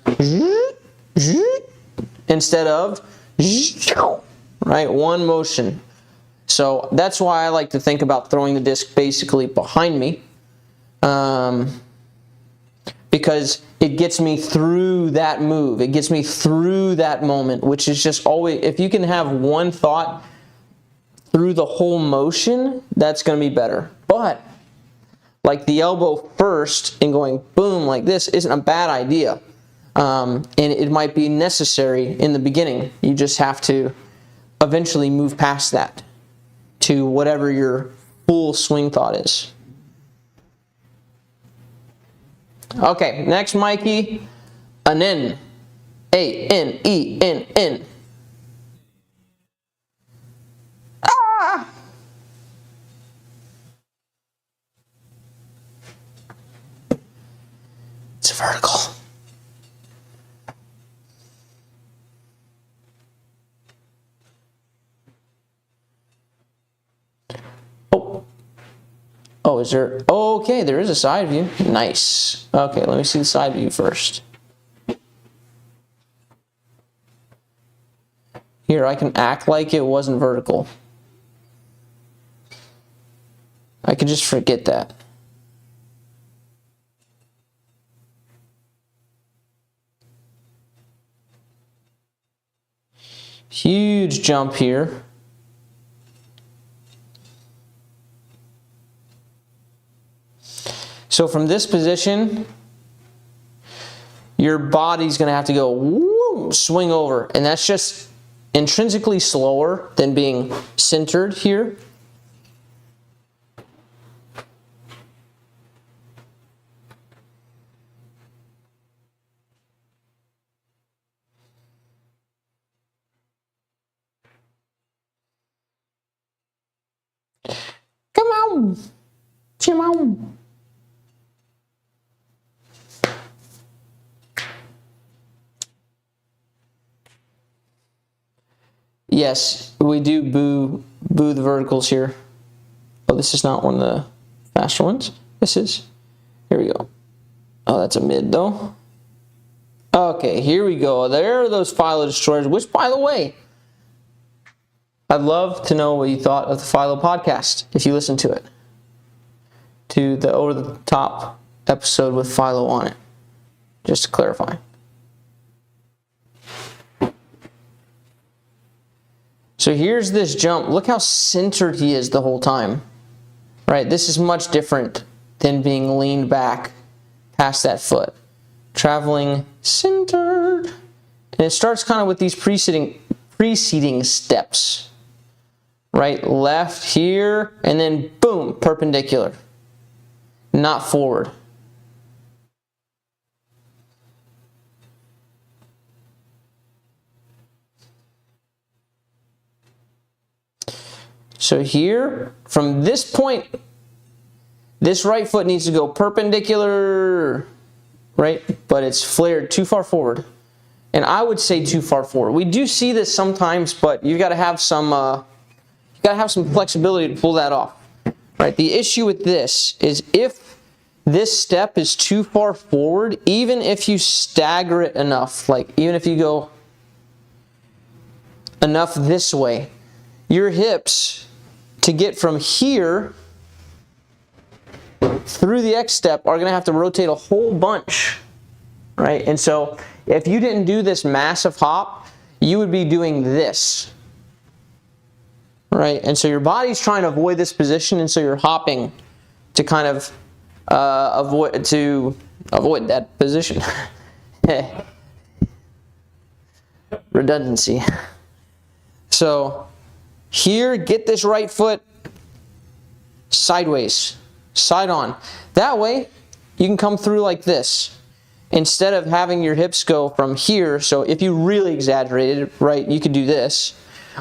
Speaker 1: instead of right, one motion. So that's why I like to think about throwing the disc basically behind me, because it gets me through that move. It gets me through that moment, which is just always, if you can have one thought through the whole motion, that's going to be better. But like the elbow first and going boom like this isn't a bad idea. And it might be necessary in the beginning. You just have to eventually move past that to whatever your full swing thought is. Okay, next Mikey, Anen. A-N-E-N-N. Ah! It's a vertical. Oh, is there? Oh, okay, there is a side view. Nice. Okay, let me see the side view first. Here, I can act like it wasn't vertical. I could just forget that. Huge jump here. So from this position, your body's going to have to go woo, swing over, and that's just intrinsically slower than being centered here. Come on, come on. Yes, we do boo the verticals here. Oh, this is not one of the faster ones. This is. Here we go. Oh, that's a mid though. Okay, here we go. There are those Philo destroyers, which, by the way, I'd love to know what you thought of the Philo podcast if you listened to it. To the over the top episode with Philo on it. Just to clarify. So here's this jump. Look how centered he is the whole time. Right? This is much different than being leaned back past that foot. Traveling centered. And it starts kind of with these preceding steps. right, left here, and then boom, perpendicular, not forward. So here, from this point, this right foot needs to go perpendicular, right? But it's flared too far forward. And I would say too far forward. We do see this sometimes, but you've got to have some flexibility to pull that off, right? The issue with this is if this step is too far forward, even if you stagger it enough, like even if you go enough this way, your hips to get from here through the X step are going to have to rotate a whole bunch, right? And so if you didn't do this massive hop, you would be doing this, right? And so your body's trying to avoid this position, and so you're hopping to kind of avoid that position. Redundancy. So here, get this right foot sideways, side on. That way, you can come through like this instead of having your hips go from here. So if you really exaggerated, right, you could do this.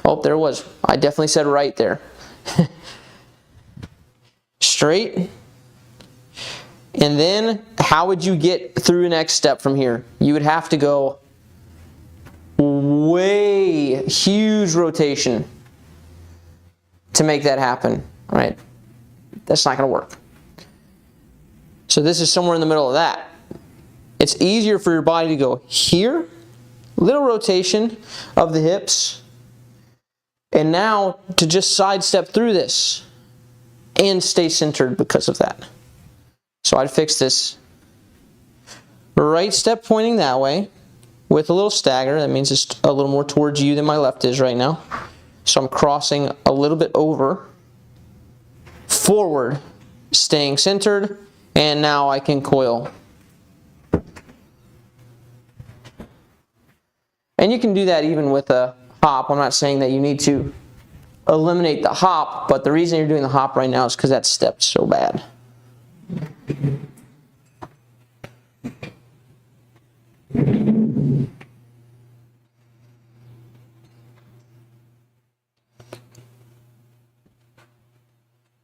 Speaker 1: Oh, there it was. I definitely said right there. Straight. And then, how would you get through the next step from here? You would have to go way, huge rotation to make that happen, right? That's not going to work. So this is somewhere in the middle of that. It's easier for your body to go here, little rotation of the hips, and now to just sidestep through this and stay centered because of that. So I'd fix this right step pointing that way with a little stagger. That means it's a little more towards you than my left is right now. So I'm crossing a little bit over, forward, staying centered, and now I can coil. And you can do that even with a hop. I'm not saying that you need to eliminate the hop, but the reason you're doing the hop right now is because that step's so bad.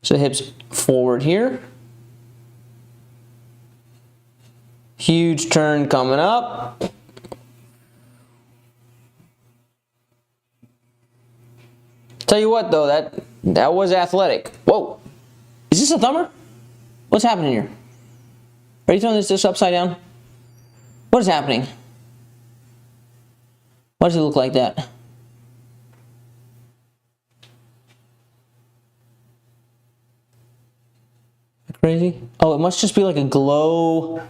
Speaker 1: So hips forward here. Huge turn coming up. Tell you what though, that was athletic. Whoa. Is this a thumber? What's happening here? Are you throwing this upside down? What is happening? Why does it look like that? Crazy? Oh, it must just be like a glow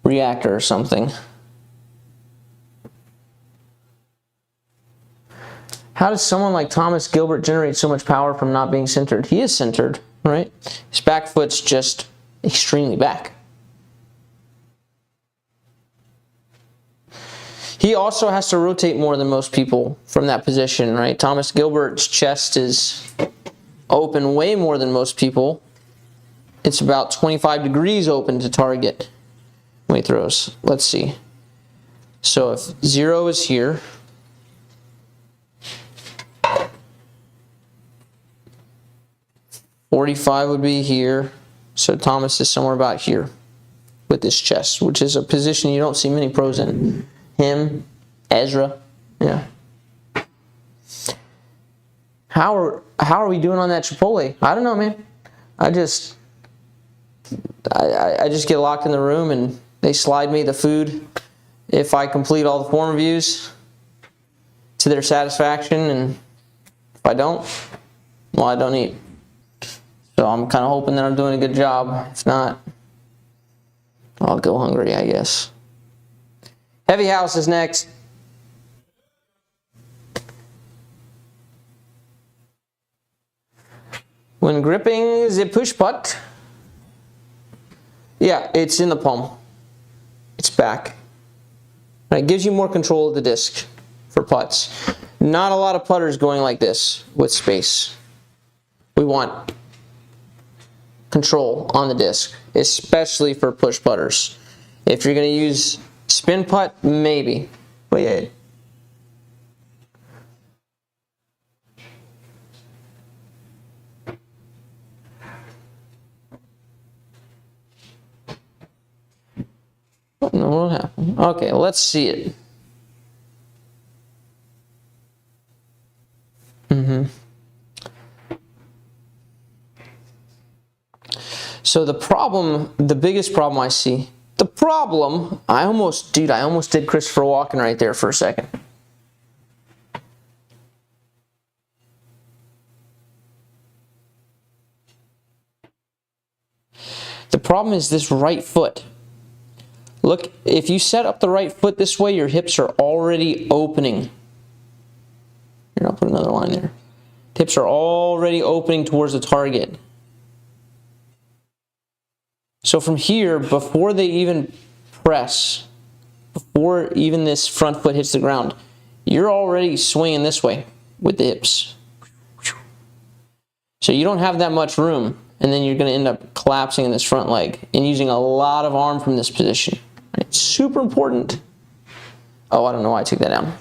Speaker 1: reactor or something. How does someone like Thomas Gilbert generate so much power from not being centered? He is centered, right? His back foot's just extremely back. He also has to rotate more than most people from that position, right? Thomas Gilbert's chest is open way more than most people. It's about 25 degrees open to target when he throws. Let's see. So if 0 is here, .45 would be here. So Thomas is somewhere about here with this chest, which is a position you don't see many pros in. Him, Ezra, yeah. How are we doing on that Chipotle? I don't know, man. I just get locked in the room and they slide me the food if I complete all the form reviews to their satisfaction, and if I don't, well, I don't eat. So I'm kind of hoping that I'm doing a good job. If not, I'll go hungry, I guess. Heavy house is next. When gripping the push putt, yeah, it's in the palm. It's back. It gives you more control of the disc for putts. Not a lot of putters going like this with space. We want control on the disc, especially for push putters. If you're going to use spin putt, maybe. But yeah. What in the world happened? Okay, let's see it. So the problem, the biggest problem I see, I almost did Christopher Walken right there for a second. The problem is this right foot. Look, if you set up the right foot this way, your hips are already opening. Here, I'll put another line there. Hips are already opening towards the target. So from here, before they even press, before even this front foot hits the ground, you're already swinging this way with the hips. So you don't have that much room, and then you're going to end up collapsing in this front leg and using a lot of arm from this position. It's super important. Oh, I don't know why I took that down.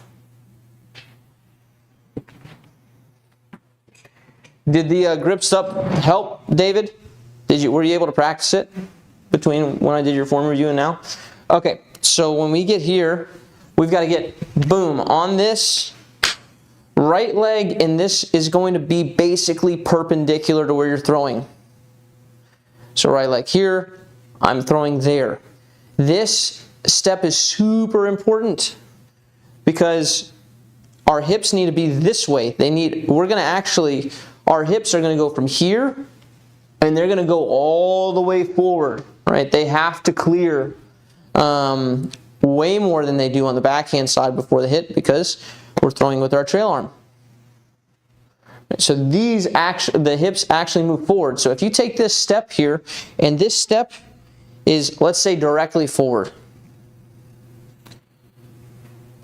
Speaker 1: Did the grip stop help, David? Were you able to practice it between when I did your form review and now? Okay, so when we get here, we've got to get, boom, on this right leg, and this is going to be basically perpendicular to where you're throwing. So right leg here, I'm throwing there. This step is super important because our hips need to be this way. Our hips are going to go from here, and they're going to go all the way forward, right? They have to clear way more than they do on the backhand side before the hit because we're throwing with our trail arm. So the hips actually move forward. So if you take this step here, and this step is, let's say, directly forward,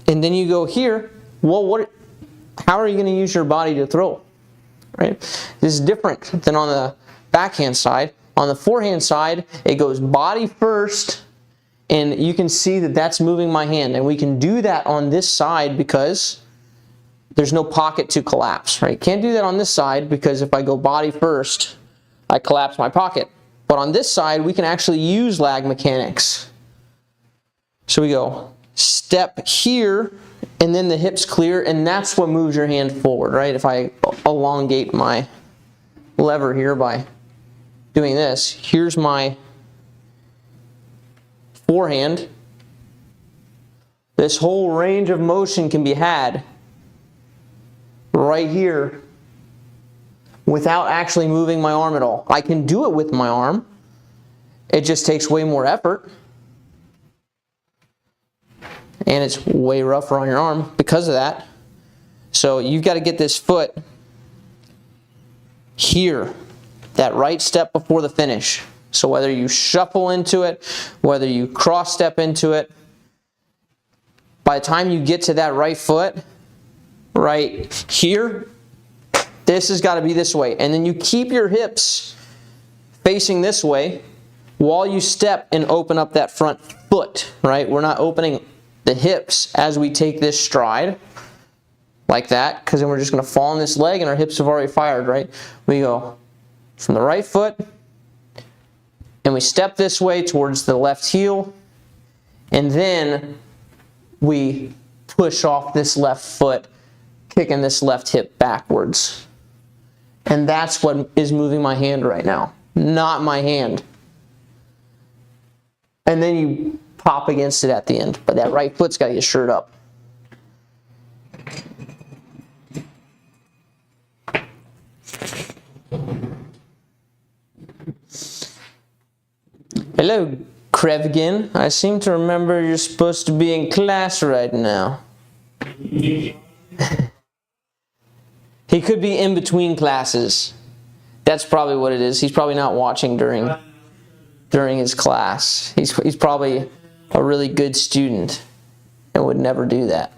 Speaker 1: and then you go here, well, how are you going to use your body to throw? Right? This is different than on the backhand side. On the forehand side, it goes body first, and you can see that that's moving my hand. And we can do that on this side because there's no pocket to collapse, right? Can't do that on this side because if I go body first, I collapse my pocket. But on this side, we can actually use lag mechanics. So we go step here, and then the hips clear, and that's what moves your hand forward, right? If I elongate my lever here by doing this, here's my forehand. This whole range of motion can be had right here without actually moving my arm at all. I can do it with my arm. It just takes way more effort. And it's way rougher on your arm because of that. So you've got to get this foot here, that right step before the finish. So whether you shuffle into it, whether you cross step into it, by the time you get to that right foot, right here, this has got to be this way. And then you keep your hips facing this way while you step and open up that front foot, right? We're not opening the hips as we take this stride like that, because then we're just going to fall on this leg and our hips have already fired, right? We go from the right foot and we step this way towards the left heel, and then we push off this left foot, kicking this left hip backwards. And that's what is moving my hand right now, not my hand. And then you pop against it at the end, but that right foot's got to get shirred up. Hello, Krevgin. I seem to remember you're supposed to be in class right now. He could be in between classes. That's probably what it is. He's probably not watching during his class. He's probably a really good student and would never do that.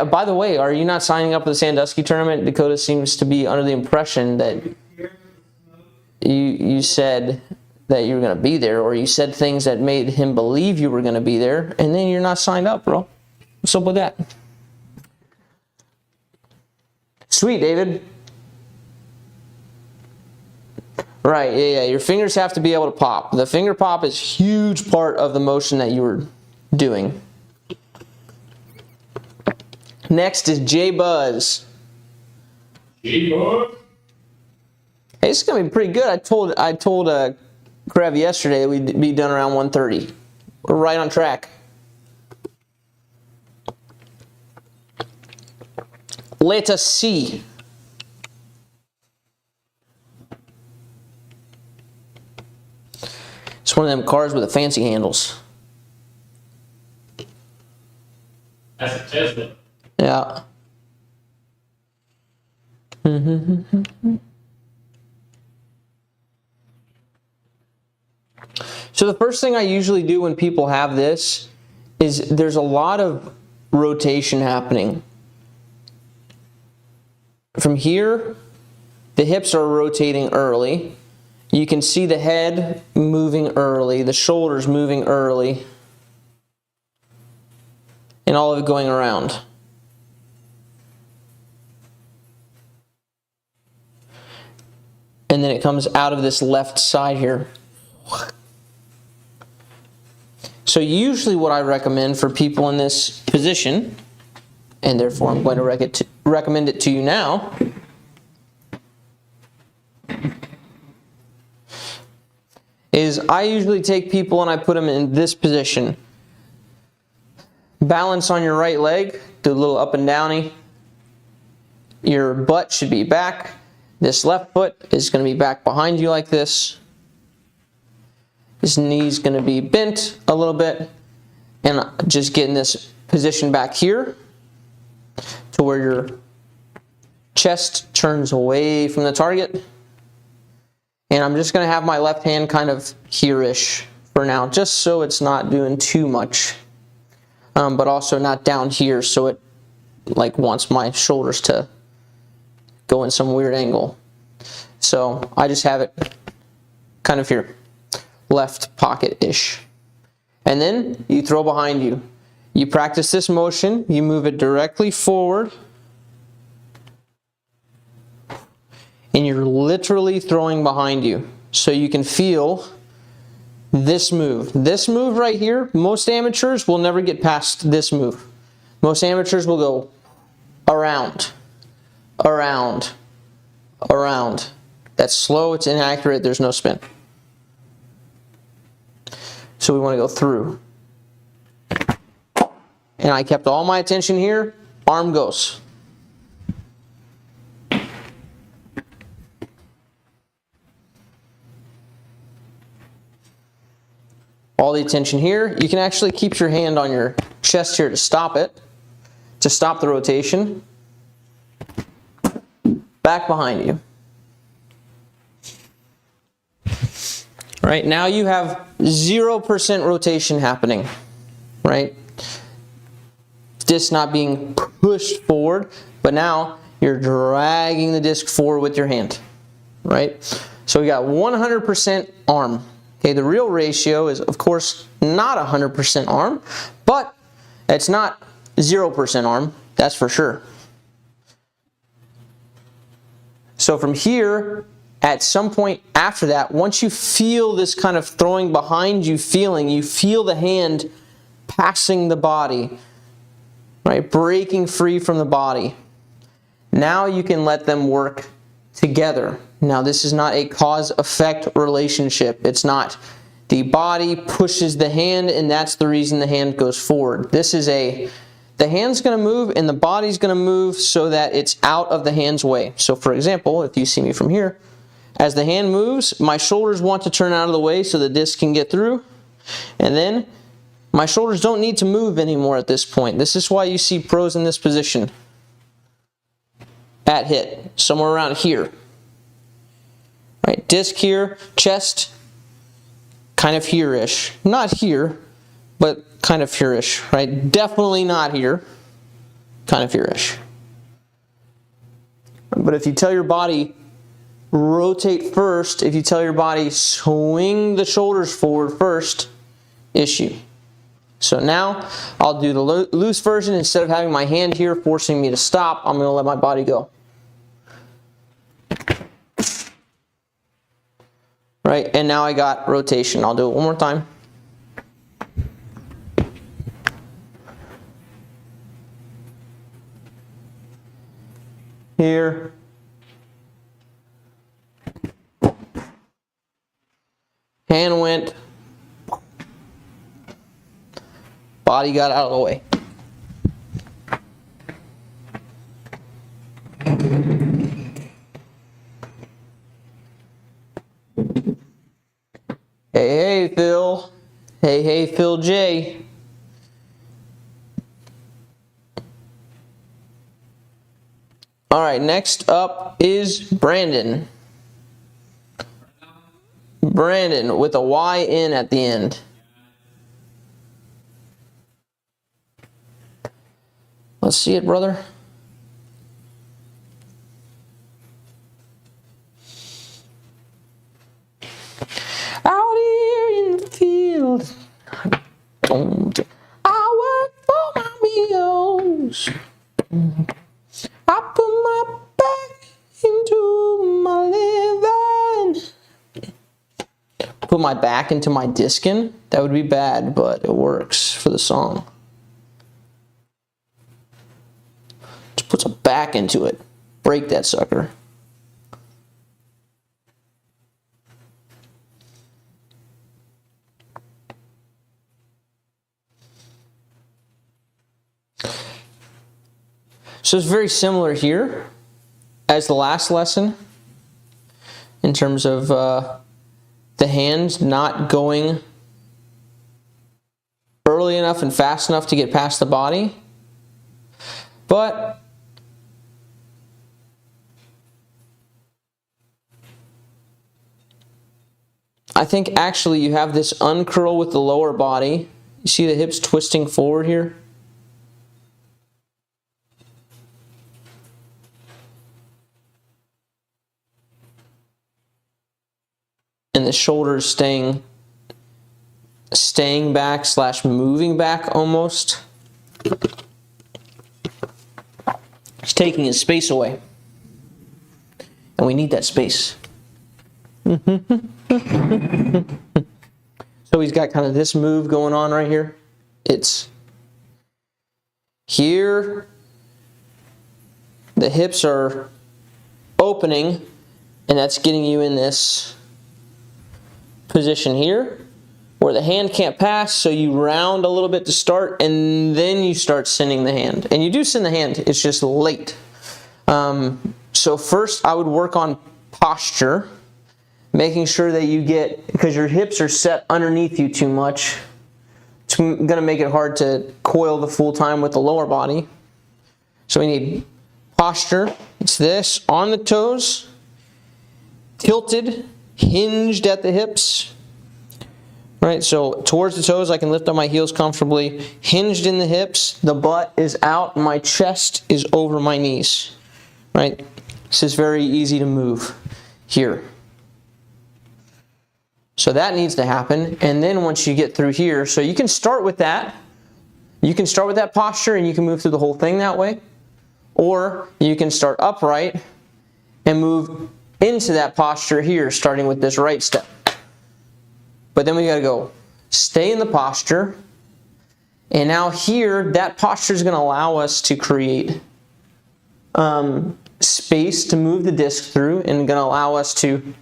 Speaker 1: by the way, are you not signing up for the Sandusky tournament? Dakota seems to be under the impression that you said that you were going to be there, or you said things that made him believe you were going to be there, and then you're not signed up, bro. What's up with that? Sweet, David. Right, yeah, your fingers have to be able to pop. The finger pop is a huge part of the motion that you were doing. Next is J Buzz.
Speaker 2: J Buzz.
Speaker 1: Hey, this is gonna be pretty good. I told Krev yesterday that we'd be done around 1:30. We're right on track. Let us see. It's one of them cars with the fancy handles.
Speaker 2: That's a Tesla.
Speaker 1: Yeah. So the first thing I usually do when people have this is there's a lot of rotation happening. From here, the hips are rotating early. You can see the head moving early, the shoulders moving early, and all of it going around. And then it comes out of this left side here. So usually what I recommend for people in this position, and therefore I'm going to recommend it to you now, is I usually take people and I put them in this position. Balance on your right leg, do a little up and downy. Your butt should be back. This left foot is going to be back behind you like this. This knee's going to be bent a little bit. And just getting this position back here to where your chest turns away from the target. And I'm just going to have my left hand kind of here-ish for now, just so it's not doing too much. But also not down here, so it like wants my shoulders to go in some weird angle. So I just have it kind of here, left pocket-ish. And then you throw behind you. You practice this motion, you move it directly forward, and you're literally throwing behind you. So you can feel this move. This move right here, most amateurs will never get past this move. Most amateurs will go around, around, around. That's slow, it's inaccurate, there's no spin. So we want to go through. And I kept all my attention here, arm goes. All the attention here. You can actually keep your hand on your chest here to stop it, to stop the rotation. Back behind you. Right, now you have 0% rotation happening, right? Disc not being pushed forward, but now you're dragging the disc forward with your hand, right? So we got 100% arm. Okay, the real ratio is, of course, not 100% arm, but it's not 0% arm, that's for sure. So from here, at some point after that, once you feel this kind of throwing behind you feeling, you feel the hand passing the body, right, breaking free from the body. Now you can let them work together. Now this is not a cause-effect relationship. It's not the body pushes the hand and that's the reason the hand goes forward. This is the hand's going to move and the body's going to move so that it's out of the hand's way. So for example, if you see me from here, as the hand moves, my shoulders want to turn out of the way so the disc can get through. And then my shoulders don't need to move anymore at this point. This is why you see pros in this position. At hit, somewhere around here. Right, disc here, chest, kind of here-ish. Not here, but kind of here-ish, right? Definitely not here. kind of fearish. But if you tell your body, rotate first, if you tell your body, swing the shoulders forward first, issue. So now, I'll do the loose version. Instead of having my hand here forcing me to stop, I'm going to let my body go. Right, and now I got rotation. I'll do it one more time. Here. Hand went. Body got out of the way. Hey, Phil. Hey, Phil J. All right, next up is Brandon. Brandon with a Y-N at the end. Let's see it, brother. Out here in the field, I work for my meals. I put my back into my living. Put my back into my discing? That would be bad, but it works for the song. Just put some back into it. Break that sucker. So it's very similar here as the last lesson in terms of the hand not going early enough and fast enough to get past the body. But I think actually you have this uncurl with the lower body. You see the hips twisting forward here? And the shoulders staying back / moving back almost. He's taking his space away. And we need that space. So he's got kind of this move going on right here. It's here. The hips are opening, and that's getting you in this position here where the hand can't pass, so you round a little bit to start, and then you start sending the hand. And you do send the hand, it's just late. So first I would work on posture, making sure that you get, because your hips are set underneath you too much, it's going to make it hard to coil the full time with the lower body. So we need posture. It's this, on the toes, tilted, hinged at the hips, right? So towards the toes, I can lift up my heels comfortably, hinged in the hips, the butt is out, my chest is over my knees, right? This is very easy to move here. So that needs to happen, and then once you get through here, so you can start with that. You can start with that posture and you can move through the whole thing that way, or you can start upright and move into that posture here, starting with this right step. But then we got to go stay in the posture, and now here that posture is going to allow us to create space to move the disc through, and going to allow us to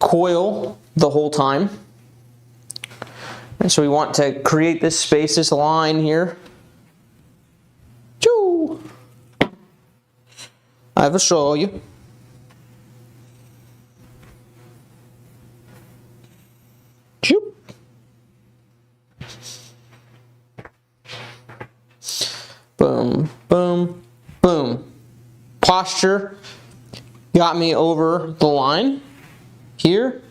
Speaker 1: coil the whole time. And so we want to create this space, this line here. Choo! I will show you. Choop. Boom, boom, boom. Posture got me over the line here,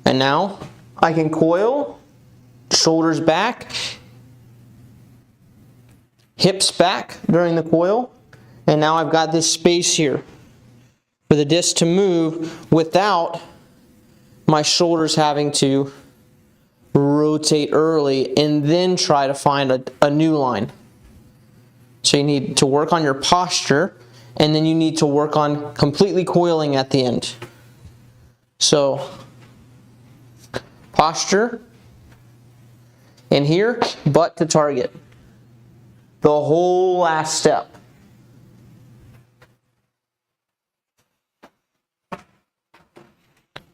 Speaker 1: and now I can coil, shoulders back, hips back during the coil, and now I've got this space here for the disc to move without my shoulders having to rotate early and then try to find a new line. So you need to work on your posture, and then you need to work on completely coiling at the end. So posture, and here, butt to target. The whole last step.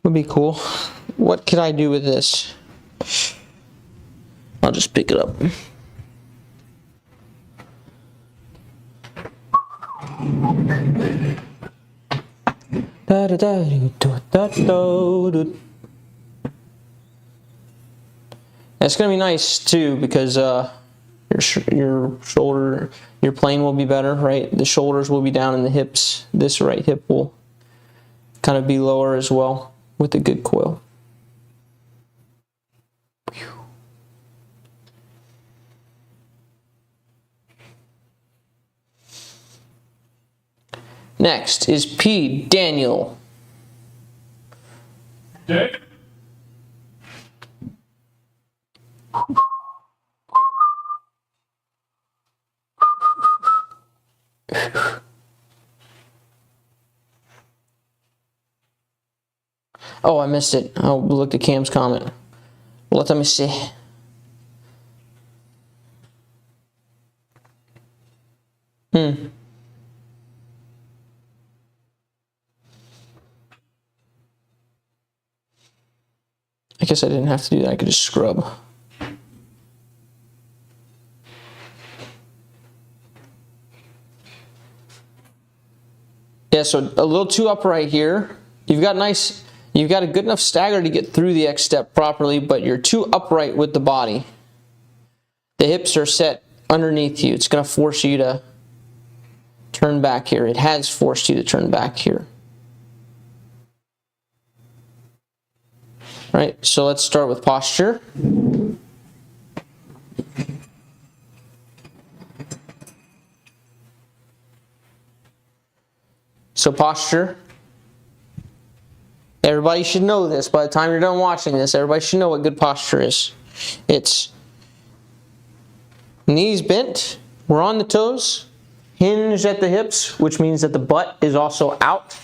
Speaker 1: Would be cool. What could I do with this? I'll just pick it up. It's gonna be nice too, because your shoulder, your plane will be better, right? The shoulders will be down in the hips. This right hip will kind of be lower as well with a good coil. Next is P. Daniel.
Speaker 2: Okay.
Speaker 1: Oh, I missed it. I looked at Cam's comment. Let me see. I guess I didn't have to do that. I could just scrub. Yeah, so a little too upright here. You've got a good enough stagger to get through the X step properly, but you're too upright with the body. The hips are set underneath you. It's going to force you to turn back here. It has forced you to turn back here. All right, so let's start with posture. So posture, everybody should know this. By the time you're done watching this, everybody should know what good posture is. It's knees bent, we're on the toes, hinge at the hips, which means that the butt is also out,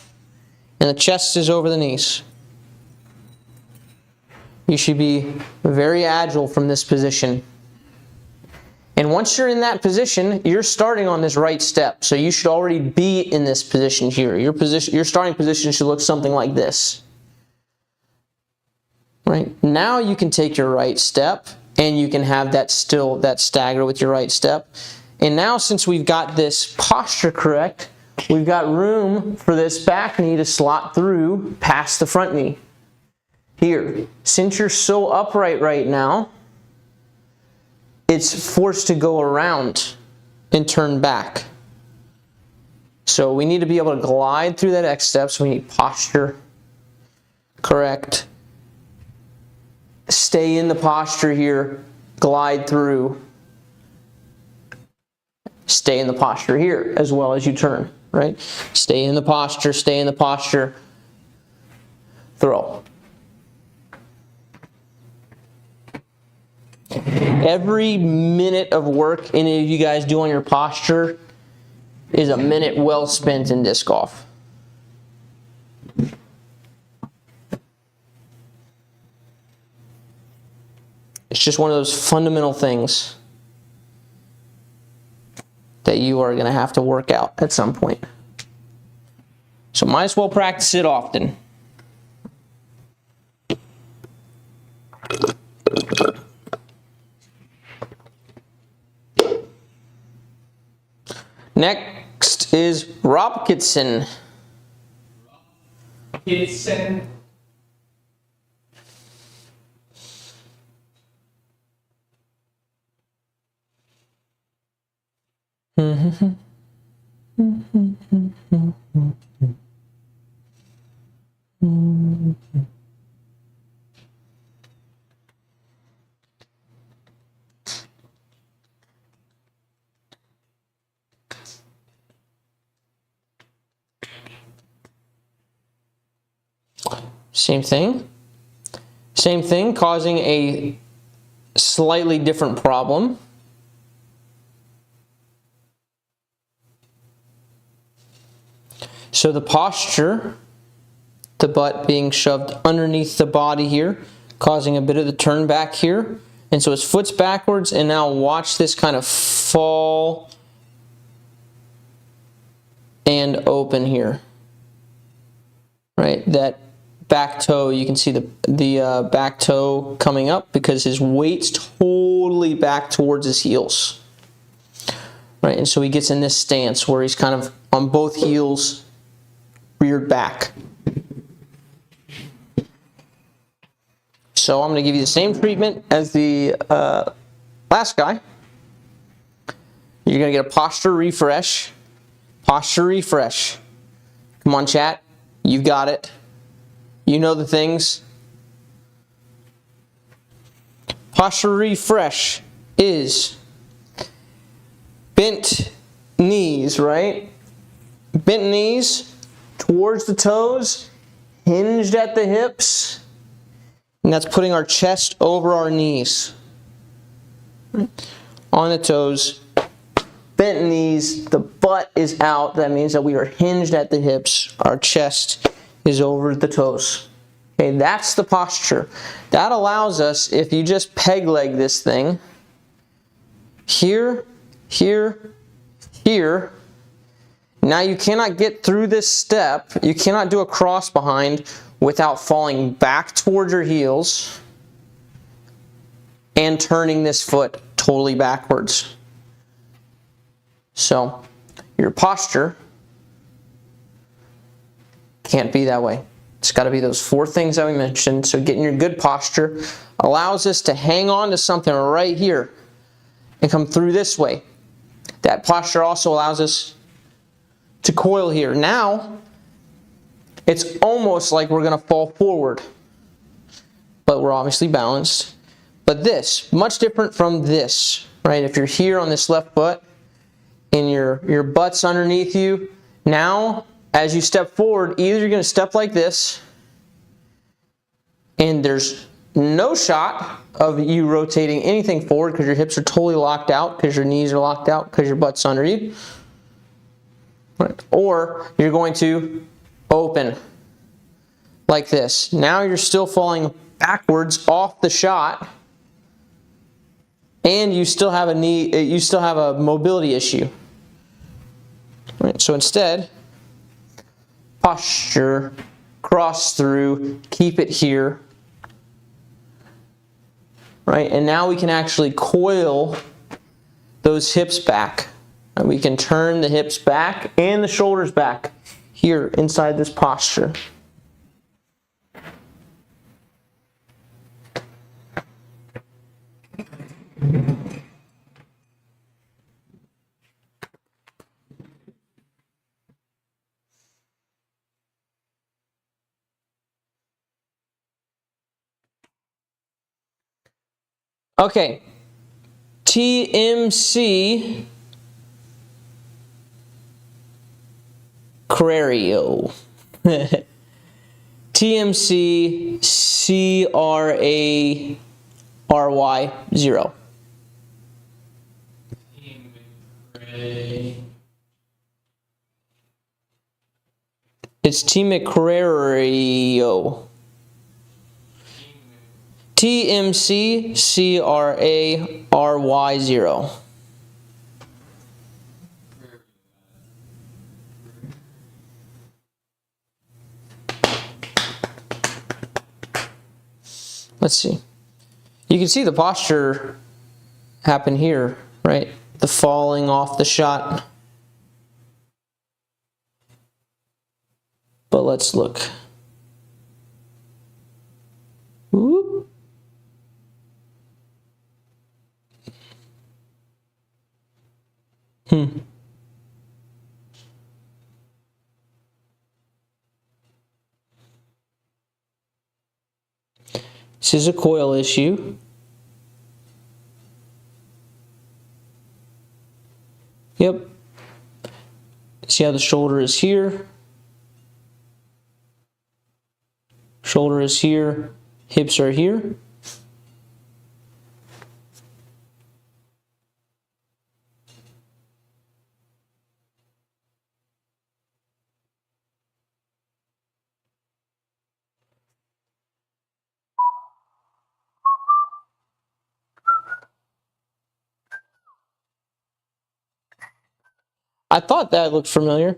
Speaker 1: and the chest is over the knees. You should be very agile from this position. And once you're in that position, you're starting on this right step. So you should already be in this position here. Your starting position should look something like this. Right? Now you can take your right step and you can have that stagger with your right step. And now, since we've got this posture correct, we've got room for this back knee to slot through past the front knee. Here, since you're so upright right now, it's forced to go around and turn back. So we need to be able to glide through that X step, so we need posture correct. Stay in the posture here, glide through. Stay in the posture here as well as you turn, right? Stay in the posture, throw. Every minute of work any of you guys do on your posture is a minute well spent in disc golf. It's just one of those fundamental things that you are going to have to work out at some point. So might as well practice it often. Next is Rob Kitson.
Speaker 2: Kitson.
Speaker 1: Same thing. Same thing, causing a slightly different problem. So the posture, the butt being shoved underneath the body here, causing a bit of the turn back here. And so his foot's backwards, and now watch this kind of fall and open here. Right, that back toe, you can see the back toe coming up because his weight's totally back towards his heels. Right, and so he gets in this stance where he's kind of on both heels, reared back. So I'm going to give you the same treatment as the last guy. You're going to get a posture refresh. Posture refresh. Come on, chat. You've got it. You know the things. Posture refresh is bent knees, right? Bent knees towards the toes, hinged at the hips, and that's putting our chest over our knees. On the toes, bent knees, the butt is out. That means that we are hinged at the hips. Our chest is over the toes. Okay, that's the posture. That allows us, if you just peg leg this thing, here, here, here. Now you cannot get through this step. You cannot do a cross behind without falling back towards your heels and turning this foot totally backwards. So your posture can't be that way. It's got to be those four things that we mentioned. So getting your good posture allows us to hang on to something right here and come through this way. That posture also allows us to coil here. Now, it's almost like we're going to fall forward, but we're obviously balanced. But this, much different from this, right? If you're here on this left foot and your butt's underneath you, now as you step forward, either you're going to step like this, and there's no shot of you rotating anything forward because your hips are totally locked out, because your knees are locked out, because your butt's under you. Right. Or you're going to open like this. Now you're still falling backwards off the shot, and you still have a mobility issue. Right. So instead, posture, cross through, keep it here. Right? And now we can actually coil those hips back. And we can turn the hips back and the shoulders back here inside this posture. Okay, TMC Crario. TMC CRARY 0. It's TMCRARY. TMC CRARY 0. Let's see. You can see the posture happen here, right? The falling off the shot. But let's look. Whoop. This is a coil issue. Yep. See how the shoulder is here? Shoulder is here, hips are here. I thought that looked familiar.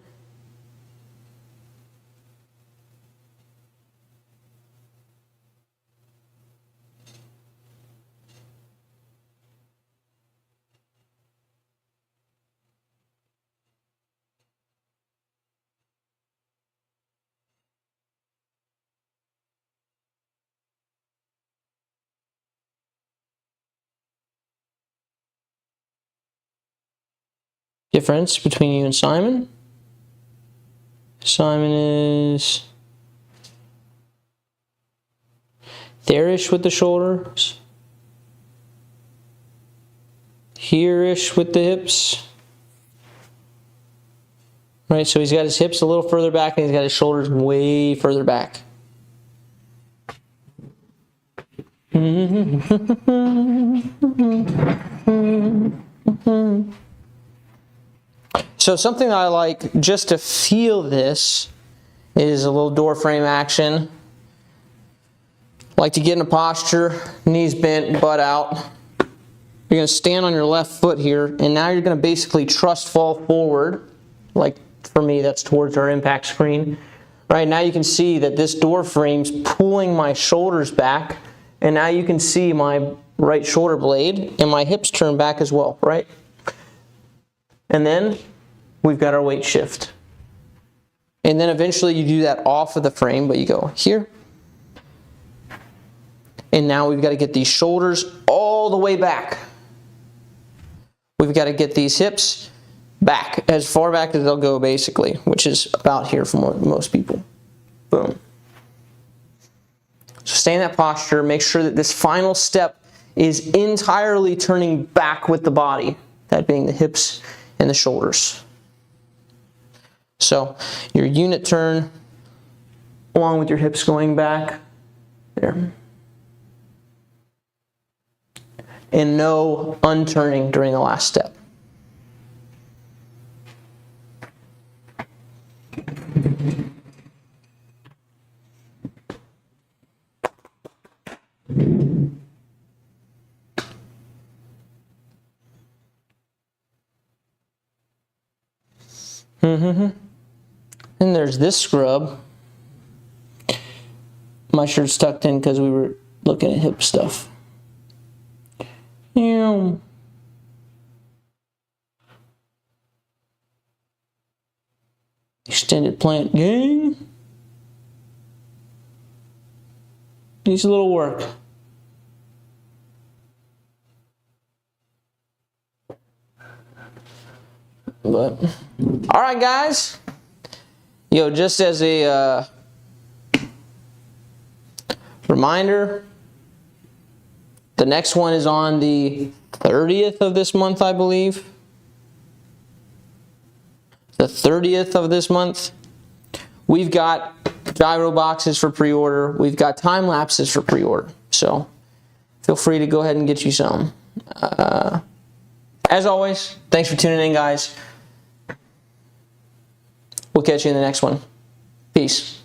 Speaker 1: Difference between you and Simon. Simon is there-ish with the shoulders. Here-ish with the hips. Right, so he's got his hips a little further back and he's got his shoulders way further back. So something I like just to feel this is a little door frame action. Like to get in a posture, knees bent, butt out. You're going to stand on your left foot here, and now you're going to basically trust fall forward. Like for me, that's towards our impact screen. Right, now you can see that this door frame's pulling my shoulders back, and now you can see my right shoulder blade and my hips turn back as well, right? And then we've got our weight shift. And then eventually you do that off of the frame, but you go here. And now we've got to get these shoulders all the way back. We've got to get these hips back, as far back as they'll go basically, which is about here for most people. Boom. So stay in that posture, make sure that this final step is entirely turning back with the body, that being the hips and the shoulders. So your unit turn along with your hips going back there. And no unturning during the last step. And there's this scrub. My shirt's tucked in because we were looking at hip stuff. Extended plant gang. Needs a little work. But all right, guys. Yo, just as a reminder, the next one is on the 30th of this month, I believe. The 30th of this month. We've got gyro boxes for pre-order. We've got time lapses for pre-order. So feel free to go ahead and get you some. As always, thanks for tuning in, guys. We'll catch you in the next one. Peace.